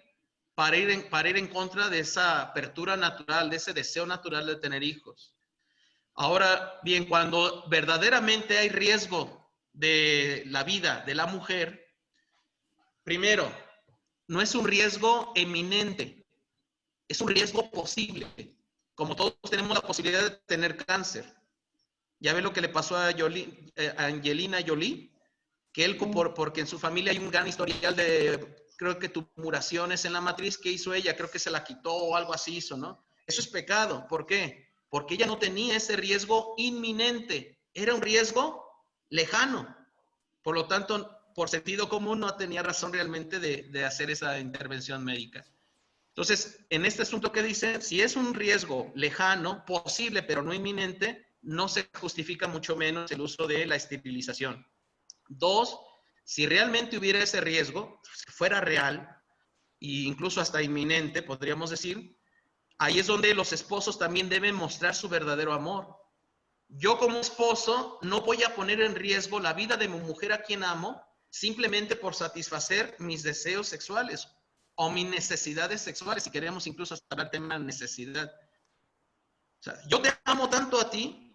para ir en contra de esa apertura natural, de ese deseo natural de tener hijos. Ahora bien, cuando verdaderamente hay riesgo de la vida de la mujer, primero, no es un riesgo eminente, es un riesgo posible. Como todos tenemos la posibilidad de tener cáncer. Ya ve lo que le pasó a Angelina Jolie, que él, porque en su familia hay un gran historial de, creo que tumuraciones en la matriz, ¿qué hizo ella? Creo que se la quitó o algo así hizo, ¿no? Eso es pecado. ¿Por qué? Porque ella no tenía ese riesgo inminente. Era un riesgo lejano. Por lo tanto, por sentido común, no tenía razón realmente de hacer esa intervención médica. Entonces, en este asunto que dice, si es un riesgo lejano, posible, pero no inminente, no se justifica mucho menos el uso de la esterilización. 2, si realmente hubiera ese riesgo, si fuera real, e incluso hasta inminente, podríamos decir, ahí es donde los esposos también deben mostrar su verdadero amor. Yo como esposo no voy a poner en riesgo la vida de mi mujer a quien amo simplemente por satisfacer mis deseos sexuales o mis necesidades sexuales, si queremos incluso hasta el tema de necesidad. O sea, yo te amo tanto a ti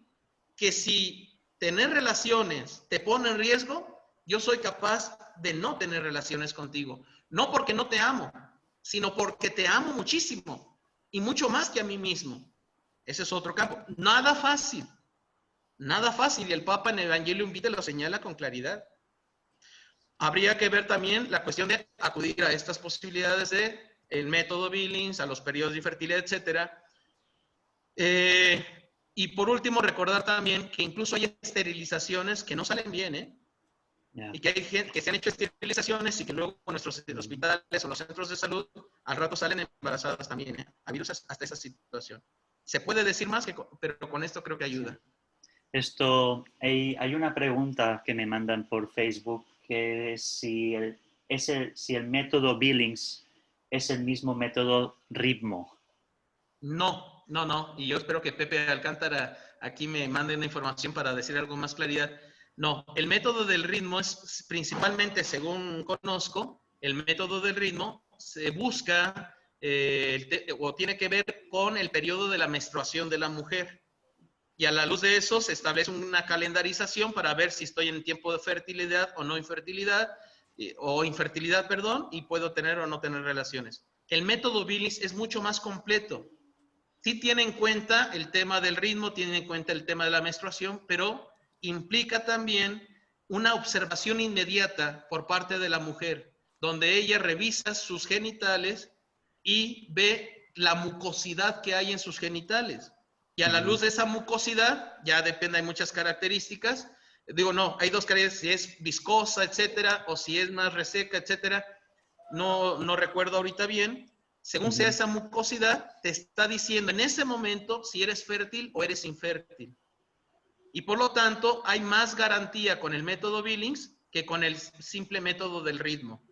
que si tener relaciones te pone en riesgo, yo soy capaz de no tener relaciones contigo. No porque no te amo, sino porque te amo muchísimo y mucho más que a mí mismo. Ese es otro campo. Nada fácil. Nada fácil. Y el Papa en el Evangelio Vitae lo señala con claridad. Habría que ver también la cuestión de acudir a estas posibilidades de el método Billings, a los periodos de infertilidad, etcétera. Y por último, recordar también que incluso hay esterilizaciones que no salen bien, ¿eh? Yeah. Y que hay gente que se han hecho esterilizaciones y que luego con nuestros hospitales o los centros de salud al rato salen embarazadas también, ¿eh? Ha habido hasta esa situación. Se puede decir más, pero con esto creo que ayuda. Hay una pregunta que me mandan por Facebook, que es si el método Billings es el mismo método ritmo. No. Y yo espero que Pepe Alcántara aquí me mande una información para decir algo más claridad. No, el método del ritmo es principalmente, según conozco, el método del ritmo se busca o tiene que ver con el periodo de la menstruación de la mujer. Y a la luz de eso se establece una calendarización para ver si estoy en tiempo de fertilidad o no infertilidad, y puedo tener o no tener relaciones. El método Billings es mucho más completo. Sí tiene en cuenta el tema del ritmo, tiene en cuenta el tema de la menstruación, pero implica también una observación inmediata por parte de la mujer, donde ella revisa sus genitales y ve la mucosidad que hay en sus genitales. Y a la luz de esa mucosidad, ya depende, hay muchas características. Digo, no, hay dos características, si es viscosa, etcétera, o si es más reseca, etcétera. No recuerdo ahorita bien. Según sea esa mucosidad, te está diciendo en ese momento si eres fértil o eres infértil. Y por lo tanto, hay más garantía con el método Billings que con el simple método del ritmo.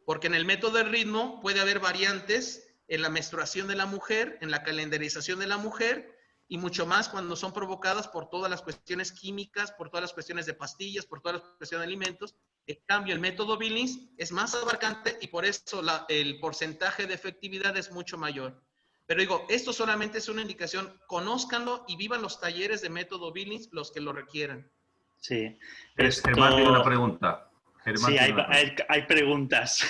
Porque en el método del ritmo puede haber variantes en la menstruación de la mujer, en la calendarización de la mujer, y mucho más cuando son provocadas por todas las cuestiones químicas, por todas las cuestiones de pastillas, por todas las cuestiones de alimentos. En cambio, el método Billings es más abarcante y por eso el porcentaje de efectividad es mucho mayor. Pero digo, esto solamente es una indicación, conózcanlo y vivan los talleres de método Billings los que lo requieran. Sí. Germán tiene una pregunta. Germán Sí, tiene una pregunta. hay preguntas.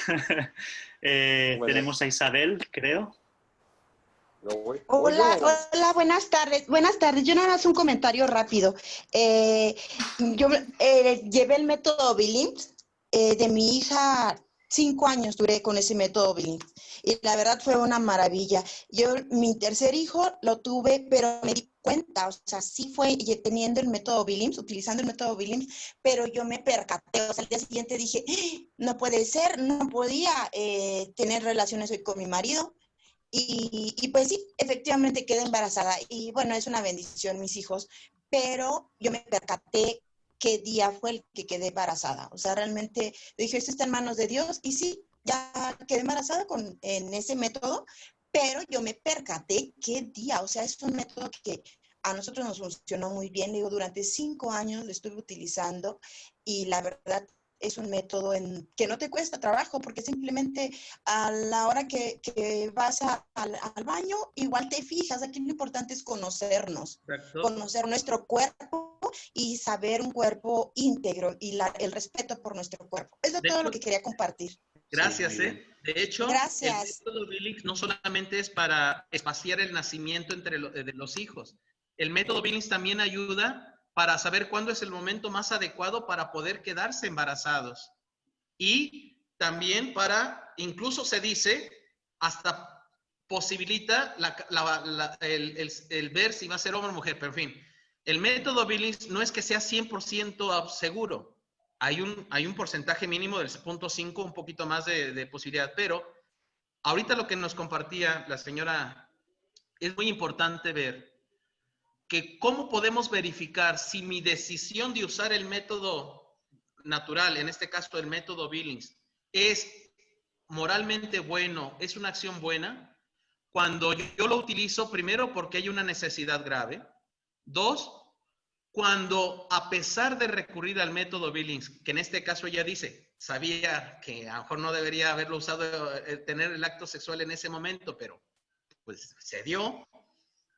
Tenemos a Isabel, creo. Hola, hola, buenas tardes. Buenas tardes. Yo nada más un comentario rápido. Yo llevé el método Billings de mi hija. 5 años duré con ese método Billings y la verdad fue una maravilla. Yo, mi tercer hijo lo tuve, pero me di cuenta, o sea, sí fue teniendo el método Billings, utilizando el método Billings, pero yo me percaté, o sea, al día siguiente dije, no puede ser, no podía tener relaciones hoy con mi marido. Y pues sí, efectivamente quedé embarazada y bueno, es una bendición mis hijos, pero yo me percaté qué día fue el que quedé embarazada. O sea, realmente dije, esto está en manos de Dios y sí, ya quedé embarazada en ese método, pero yo me percaté qué día. O sea, es un método que a nosotros nos funcionó muy bien. Digo, durante 5 años lo estuve utilizando y la verdad es un método que no te cuesta trabajo porque simplemente a la hora que vas al baño, igual te fijas. Aquí lo importante es conocernos, Correcto. conocer nuestro cuerpo y saber un cuerpo íntegro y el respeto por nuestro cuerpo. Eso es todo lo que quería compartir. Gracias, Sí, De hecho, Gracias. el método Billings no solamente es para espaciar el nacimiento de los hijos. El método Billings también ayuda para saber cuándo es el momento más adecuado para poder quedarse embarazados. Y también incluso se dice, hasta posibilita el ver si va a ser hombre o mujer, pero en fin. El método Billings no es que sea 100% seguro. Hay un porcentaje mínimo del 0.5, un poquito más de posibilidad, pero ahorita lo que nos compartía la señora, es muy importante ver que cómo podemos verificar si mi decisión de usar el método natural, en este caso el método Billings, es moralmente bueno, es una acción buena, cuando yo lo utilizo primero porque hay una necesidad grave, 2, cuando a pesar de recurrir al método Billings, que en este caso ella dice, sabía que a lo mejor no debería haberlo usado, tener el acto sexual en ese momento, pero pues se dio,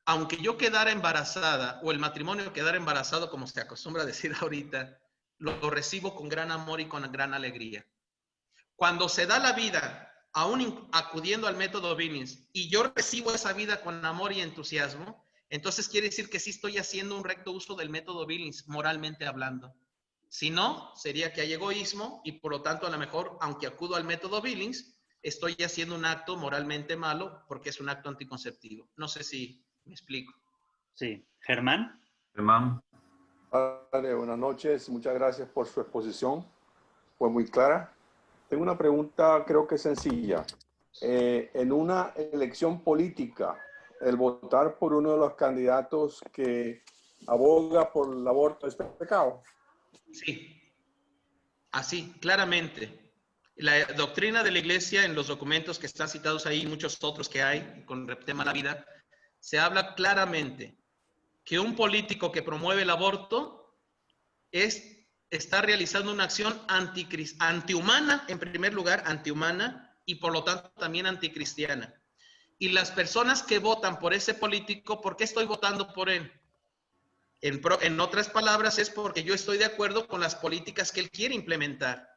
aunque yo quedara embarazada o el matrimonio quedara embarazado, como se acostumbra a decir ahorita, lo recibo con gran amor y con gran alegría. Cuando se da la vida, aún acudiendo al método Billings, y yo recibo esa vida con amor y entusiasmo, entonces quiere decir que sí estoy haciendo un recto uso del método Billings, moralmente hablando. Si no, sería que hay egoísmo y por lo tanto a lo mejor, aunque acudo al método Billings, estoy haciendo un acto moralmente malo porque es un acto anticonceptivo. No sé si me explico. Sí. ¿Germán? Germán. Vale, buenas noches, muchas gracias por su exposición, fue muy clara. Tengo una pregunta, creo que sencilla. En una elección política, el votar por uno de los candidatos que aboga por el aborto es pecado. Sí, así, claramente. La doctrina de la Iglesia en los documentos que están citados ahí, muchos otros que hay con el tema de la vida, se habla claramente que un político que promueve el aborto está realizando una acción antihumana, en primer lugar, antihumana, y por lo tanto también anticristiana. Y las personas que votan por ese político, ¿por qué estoy votando por él? En otras palabras, es porque yo estoy de acuerdo con las políticas que él quiere implementar.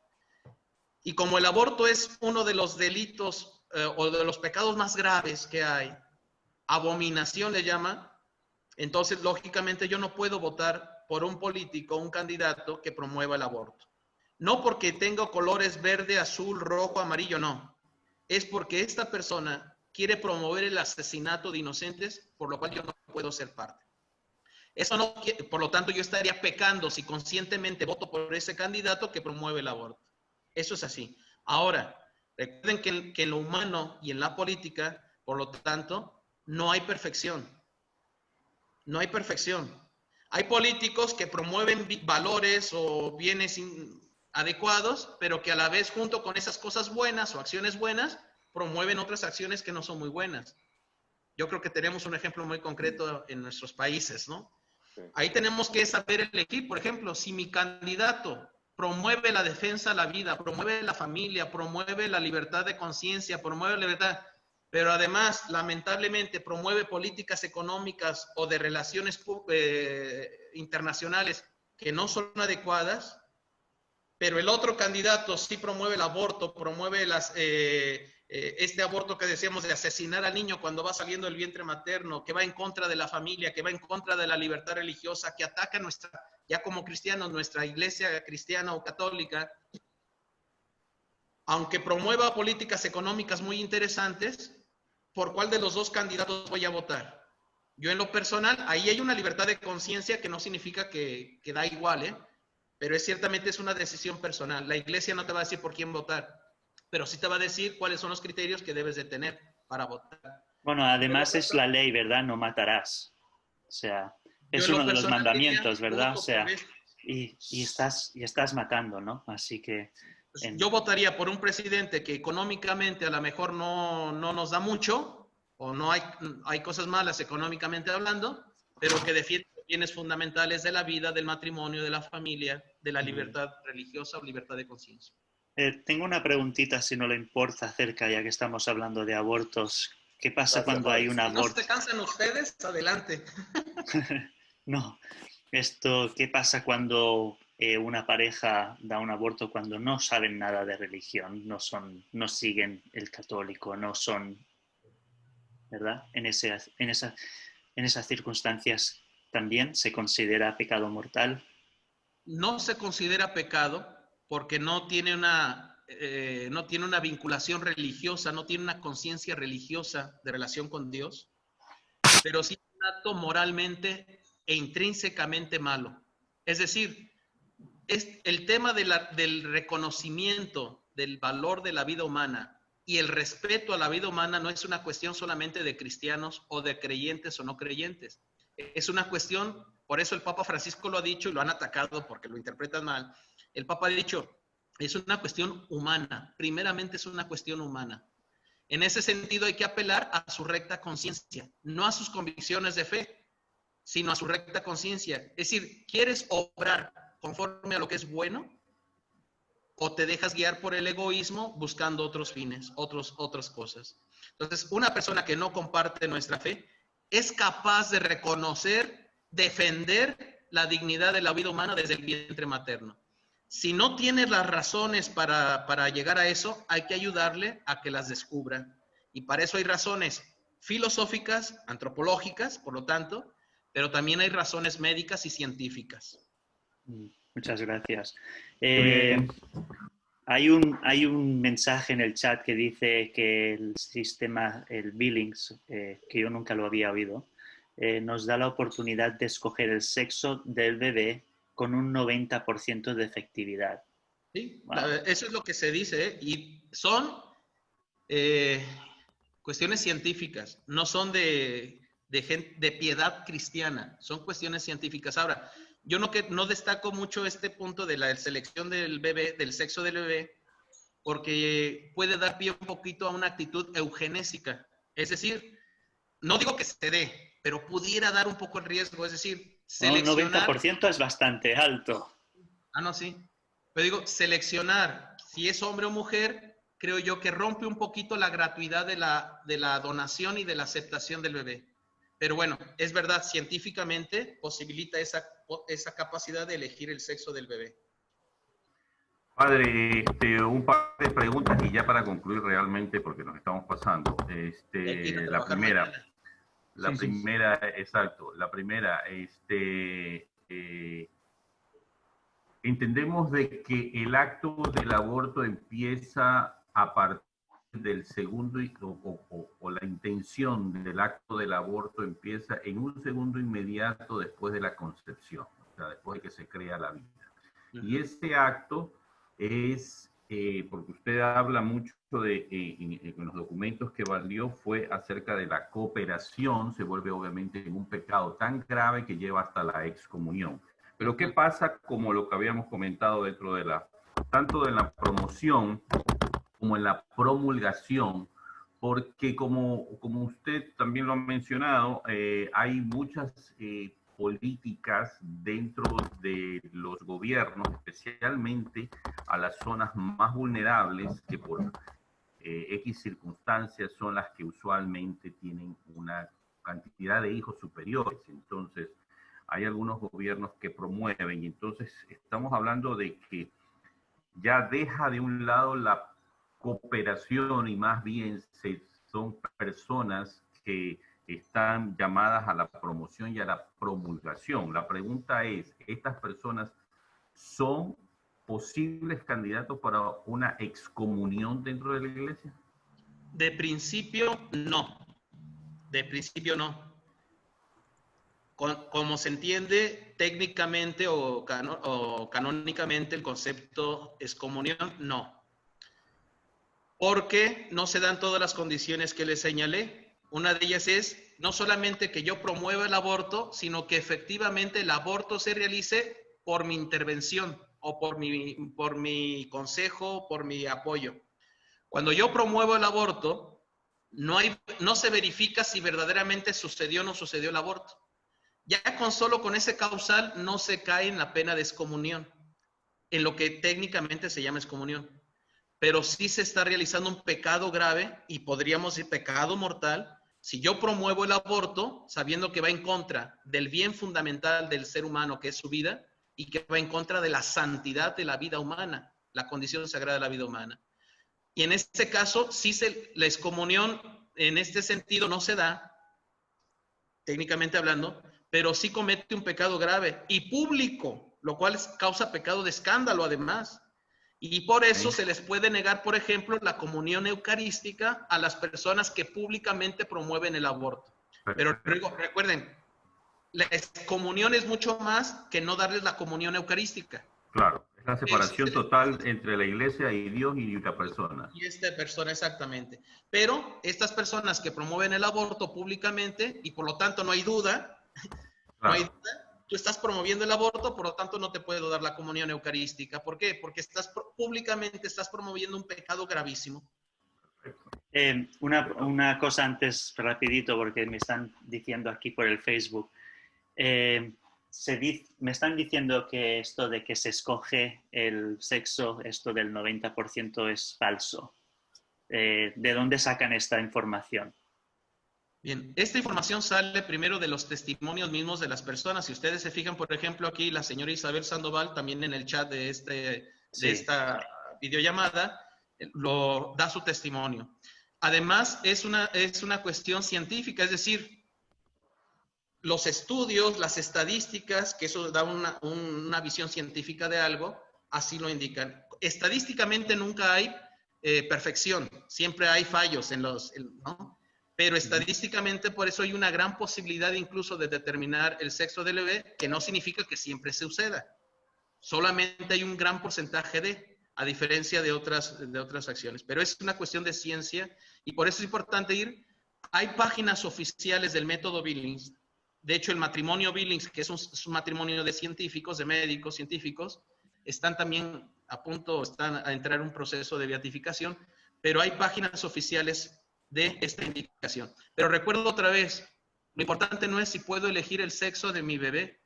Y como el aborto es uno de los delitos o de los pecados más graves que hay, abominación le llama, entonces lógicamente yo no puedo votar por un político, un candidato que promueva el aborto. No porque tenga colores verde, azul, rojo, amarillo, no. Es porque esta persona quiere promover el asesinato de inocentes, por lo cual yo no puedo ser parte. Eso no, por lo tanto, yo estaría pecando si conscientemente voto por ese candidato que promueve el aborto. Eso es así. Ahora, Recuerden que en lo humano y en la política, por lo tanto, no hay perfección. No hay perfección. Hay políticos que promueven valores o bienes adecuados, pero que a la vez, junto con esas cosas buenas o acciones buenas, promueven otras acciones que no son muy buenas. Yo creo que tenemos un ejemplo muy concreto en nuestros países, ¿no? Sí. Ahí tenemos que saber elegir, por ejemplo, si mi candidato promueve la defensa de la vida, promueve la familia, promueve la libertad de conciencia, promueve la libertad, pero además, lamentablemente, promueve políticas económicas o de relaciones internacionales que no son adecuadas, pero el otro candidato sí promueve el aborto, promueve este aborto que decíamos de asesinar al niño cuando va saliendo del vientre materno, que va en contra de la familia, que va en contra de la libertad religiosa, que ataca nuestra, ya como cristianos, nuestra iglesia cristiana o católica, aunque promueva políticas económicas muy interesantes, ¿por cuál de los dos candidatos voy a votar? Yo en lo personal, ahí hay una libertad de conciencia que no significa que da igual, ¿eh? Pero ciertamente es una decisión personal. La iglesia no te va a decir por quién votar, pero sí te va a decir cuáles son los criterios que debes de tener para votar. Bueno, además es la ley, ¿verdad? No matarás. O sea, es uno de los mandamientos, ¿verdad? O sea, y estás matando, ¿no? Así que... Yo votaría por un presidente que económicamente a lo mejor no nos da mucho, o no hay cosas malas económicamente hablando, pero que defiende los bienes fundamentales de la vida, del matrimonio, de la familia, de la libertad religiosa o libertad de conciencia. Tengo una preguntita, si no le importa, acerca, ya que estamos hablando de abortos. ¿Qué pasa Gracias, cuando padre. hay un Si no aborto? se cansan ustedes, adelante. No, ¿qué pasa cuando una pareja da un aborto cuando no saben nada de religión, no siguen el católico, no son, ¿verdad? En esas circunstancias también se considera pecado mortal. No se considera pecado porque no tiene una vinculación religiosa, no tiene una conciencia religiosa de relación con Dios, pero sí un acto moralmente e intrínsecamente malo. Es decir, el tema del reconocimiento del valor de la vida humana y el respeto a la vida humana no es una cuestión solamente de cristianos o de creyentes o no creyentes. Es una cuestión, por eso el Papa Francisco lo ha dicho y lo han atacado porque lo interpretan mal. El Papa ha dicho, es una cuestión humana, primeramente es una cuestión humana. En ese sentido hay que apelar a su recta conciencia, no a sus convicciones de fe, sino a su recta conciencia. Es decir, ¿quieres obrar conforme a lo que es bueno? ¿O te dejas guiar por el egoísmo buscando otros fines, otras cosas? Entonces, una persona que no comparte nuestra fe es capaz de reconocer, defender la dignidad de la vida humana desde el vientre materno. Si no tiene las razones para llegar a eso, hay que ayudarle a que las descubra. Y para eso hay razones filosóficas, antropológicas, por lo tanto, pero también hay razones médicas y científicas. Muchas gracias. Bien. Hay un mensaje en el chat que dice que el sistema, el Billings, que yo nunca lo había oído, nos da la oportunidad de escoger el sexo del bebé con un 90% de efectividad. Sí, Wow. eso es lo que se dice, ¿eh? Y son cuestiones científicas, no son de piedad cristiana, son cuestiones científicas. Ahora, yo no destaco mucho este punto de la selección del bebé, del sexo del bebé, porque puede dar pie un poquito a una actitud eugenésica. Es decir, no digo que se dé, pero pudiera dar un poco el riesgo, es decir, seleccionar... Un 90% es bastante alto. No, sí. Pero digo, seleccionar si es hombre o mujer, creo yo que rompe un poquito la gratuidad de la donación y de la aceptación del bebé. Pero bueno, es verdad, científicamente posibilita esa capacidad de elegir el sexo del bebé. Padre, un par de preguntas y ya para concluir realmente, porque nos estamos pasando. La primera, exacto, la primera, entendemos de que el acto del aborto empieza a partir del segundo, o la intención del acto del aborto empieza en un segundo inmediato después de la concepción, o sea, después de que se crea la vida. Y ese acto es porque usted habla mucho de, en los documentos que valió, fue acerca de la cooperación, se vuelve obviamente en un pecado tan grave que lleva hasta la excomunión. Pero ¿qué pasa, como lo que habíamos comentado dentro de tanto de la promoción como en la promulgación? Porque como usted también lo ha mencionado, hay muchas políticas dentro de los gobiernos, especialmente a las zonas más vulnerables, que por X circunstancias son las que usualmente tienen una cantidad de hijos superiores. Entonces, hay algunos gobiernos que promueven, y entonces estamos hablando de que ya deja de un lado la cooperación y más bien son personas que están llamadas a la promoción y a la promulgación. La pregunta es, ¿estas personas son posibles candidatos para una excomunión dentro de la iglesia? De principio, no. De principio, no. Como se entiende técnicamente o canónicamente el concepto excomunión, no. Porque no se dan todas las condiciones que les señalé. Una de ellas es no solamente que yo promueva el aborto, sino que efectivamente el aborto se realice por mi intervención o por mi consejo, por mi apoyo. Cuando yo promuevo el aborto, no se verifica si verdaderamente sucedió o no sucedió el aborto. Ya solo con ese causal no se cae en la pena de excomunión, en lo que técnicamente se llama excomunión. Pero sí se está realizando un pecado grave, y podríamos decir pecado mortal, si yo promuevo el aborto sabiendo que va en contra del bien fundamental del ser humano, que es su vida, y que va en contra de la santidad de la vida humana, la condición sagrada de la vida humana. Y en este caso, sí la excomunión en este sentido no se da, técnicamente hablando, pero sí comete un pecado grave y público, lo cual causa pecado de escándalo además. Y por eso se les puede negar, por ejemplo, la comunión eucarística a las personas que públicamente promueven el aborto. Pero recuerden, la excomunión es mucho más que no darles la comunión eucarística. Claro, es la separación total entre la iglesia y Dios y la persona. Y esta persona, exactamente. Pero estas personas que promueven el aborto públicamente, y por lo tanto no hay duda, claro. No hay duda, tú estás promoviendo el aborto, por lo tanto no te puedo dar la comunión eucarística. ¿Por qué? Porque públicamente estás promoviendo un pecado gravísimo. Una cosa antes, rapidito, porque me están diciendo aquí por el Facebook. Me están diciendo que esto de que se escoge el sexo, esto del 90% es falso. ¿De dónde sacan esta información? Bien, esta información sale primero de los testimonios mismos de las personas. Si ustedes se fijan, por ejemplo, aquí la señora Isabel Sandoval, también en el chat de esta videollamada, da su testimonio. Además, es una cuestión científica, es decir, los estudios, las estadísticas, que eso da una visión científica de algo, así lo indican. Estadísticamente nunca hay perfección, siempre hay fallos ¿no? Pero estadísticamente por eso hay una gran posibilidad incluso de determinar el sexo del bebé, que no significa que siempre se suceda. Solamente hay un gran porcentaje a diferencia de otras acciones. Pero es una cuestión de ciencia y por eso es importante ir. Hay páginas oficiales del método Billings. De hecho, el matrimonio Billings, que es un matrimonio de científicos, de médicos científicos, están también están a entrar en un proceso de beatificación, pero hay páginas oficiales de esta indicación. Pero recuerdo otra vez, lo importante no es si puedo elegir el sexo de mi bebé.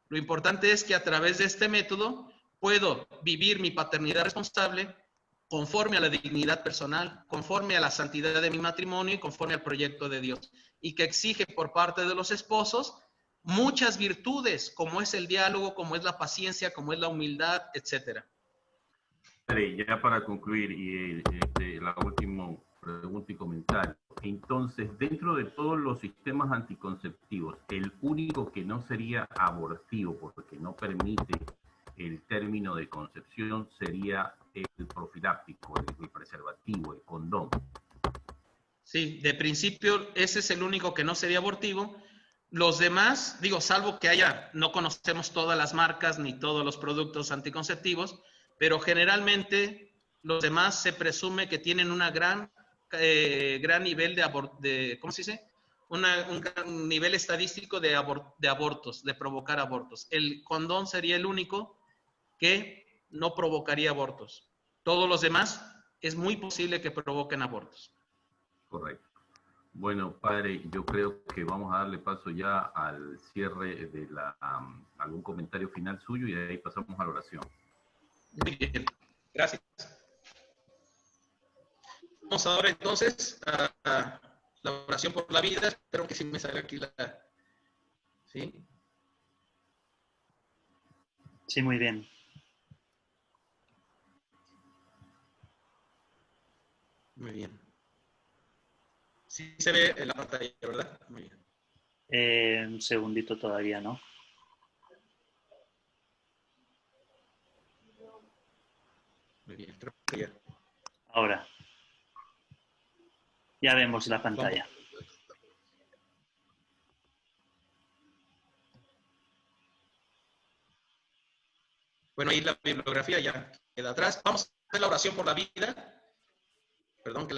Lo importante es que a través de este método puedo vivir mi paternidad responsable conforme a la dignidad personal, conforme a la santidad de mi matrimonio y conforme al proyecto de Dios. Y que exige por parte de los esposos muchas virtudes, como es el diálogo, como es la paciencia, como es la humildad, etc. Ya para concluir, y la última pregunta y comentario. Entonces, dentro de todos los sistemas anticonceptivos, el único que no sería abortivo porque no permite el término de concepción sería el profiláctico, el preservativo, el condón. Sí, de principio ese es el único que no sería abortivo. Los demás, salvo que no conocemos todas las marcas ni todos los productos anticonceptivos, pero generalmente Los demás se presume que tienen una gran nivel de ¿cómo se dice? Un gran nivel estadístico de abortos, de provocar abortos. El condón sería el único que no provocaría abortos. Todos los demás es muy posible que provoquen abortos. Correcto. Bueno, padre, yo creo que vamos a darle paso ya al cierre de algún comentario final suyo y de ahí pasamos a la oración. Muy bien, gracias. Vamos ahora entonces a la oración por la vida. Espero que sí me salga aquí la... ¿Sí? Sí, muy bien. Muy bien. Sí se ve en la pantalla, ¿verdad? Muy bien. Un segundito todavía, ¿no? Muy bien, creo que ya. Ahora. Ya vemos la pantalla. Bueno, ahí la bibliografía ya queda atrás. Vamos a hacer la oración por la vida. Perdón que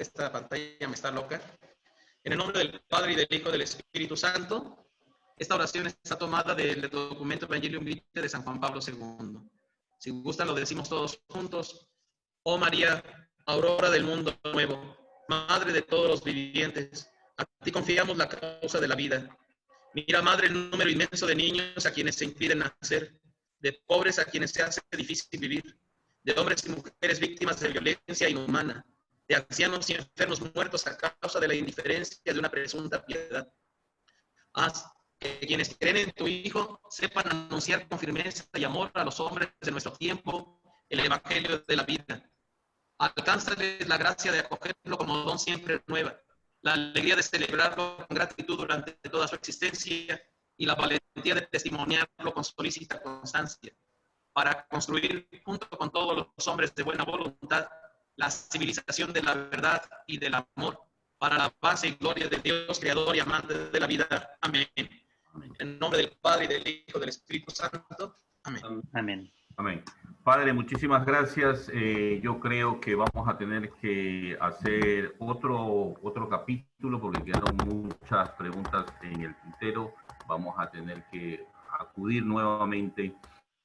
esta pantalla me está loca. En el nombre del Padre, y del Hijo, y del Espíritu Santo. Esta oración está tomada del documento Evangelium Vitae de San Juan Pablo II. Si gustan, lo decimos todos juntos. Oh María, aurora del mundo nuevo, Madre de todos los vivientes, a ti confiamos la causa de la vida. Mira, Madre, el número inmenso de niños a quienes se impiden nacer, de pobres a quienes se hace difícil vivir, de hombres y mujeres víctimas de violencia inhumana, de ancianos y enfermos muertos a causa de la indiferencia de una presunta piedad. Haz que quienes creen en tu Hijo sepan anunciar con firmeza y amor a los hombres de nuestro tiempo el Evangelio de la vida. Alcánzales la gracia de acogerlo como don siempre nueva, la alegría de celebrarlo con gratitud durante toda su existencia y la valentía de testimoniarlo con solícita constancia, para construir junto con todos los hombres de buena voluntad la civilización de la verdad y del amor, para la paz y gloria de Dios, creador y amante de la vida. Amén. En nombre del Padre, y del Hijo, y del Espíritu Santo. Amén. Amén. Amén. Padre, muchísimas gracias. Yo creo que vamos a tener que hacer otro capítulo porque quedaron muchas preguntas en el tintero. Vamos a tener que acudir nuevamente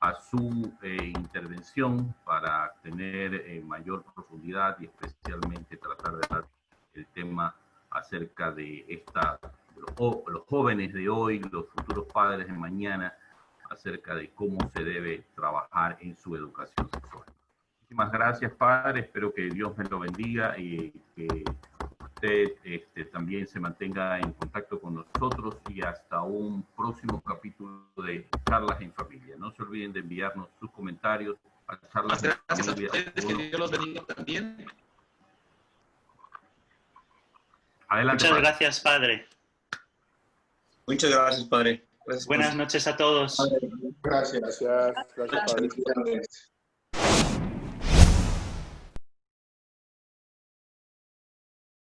a su intervención para tener mayor profundidad y especialmente tratar de dar el tema acerca de los jóvenes de hoy, los futuros padres de mañana, acerca de cómo se debe trabajar en su educación sexual. Muchísimas gracias, padre. Espero que Dios me lo bendiga y que usted también se mantenga en contacto con nosotros y hasta un próximo capítulo de Charlas en Familia. No se olviden de enviarnos sus comentarios a Charlas en Familia. Gracias a ustedes, que Dios los bendiga también. Adelante, Muchas padre. gracias, padre. Muchas gracias, padre. Gracias. Buenas noches a todos. Gracias, padre.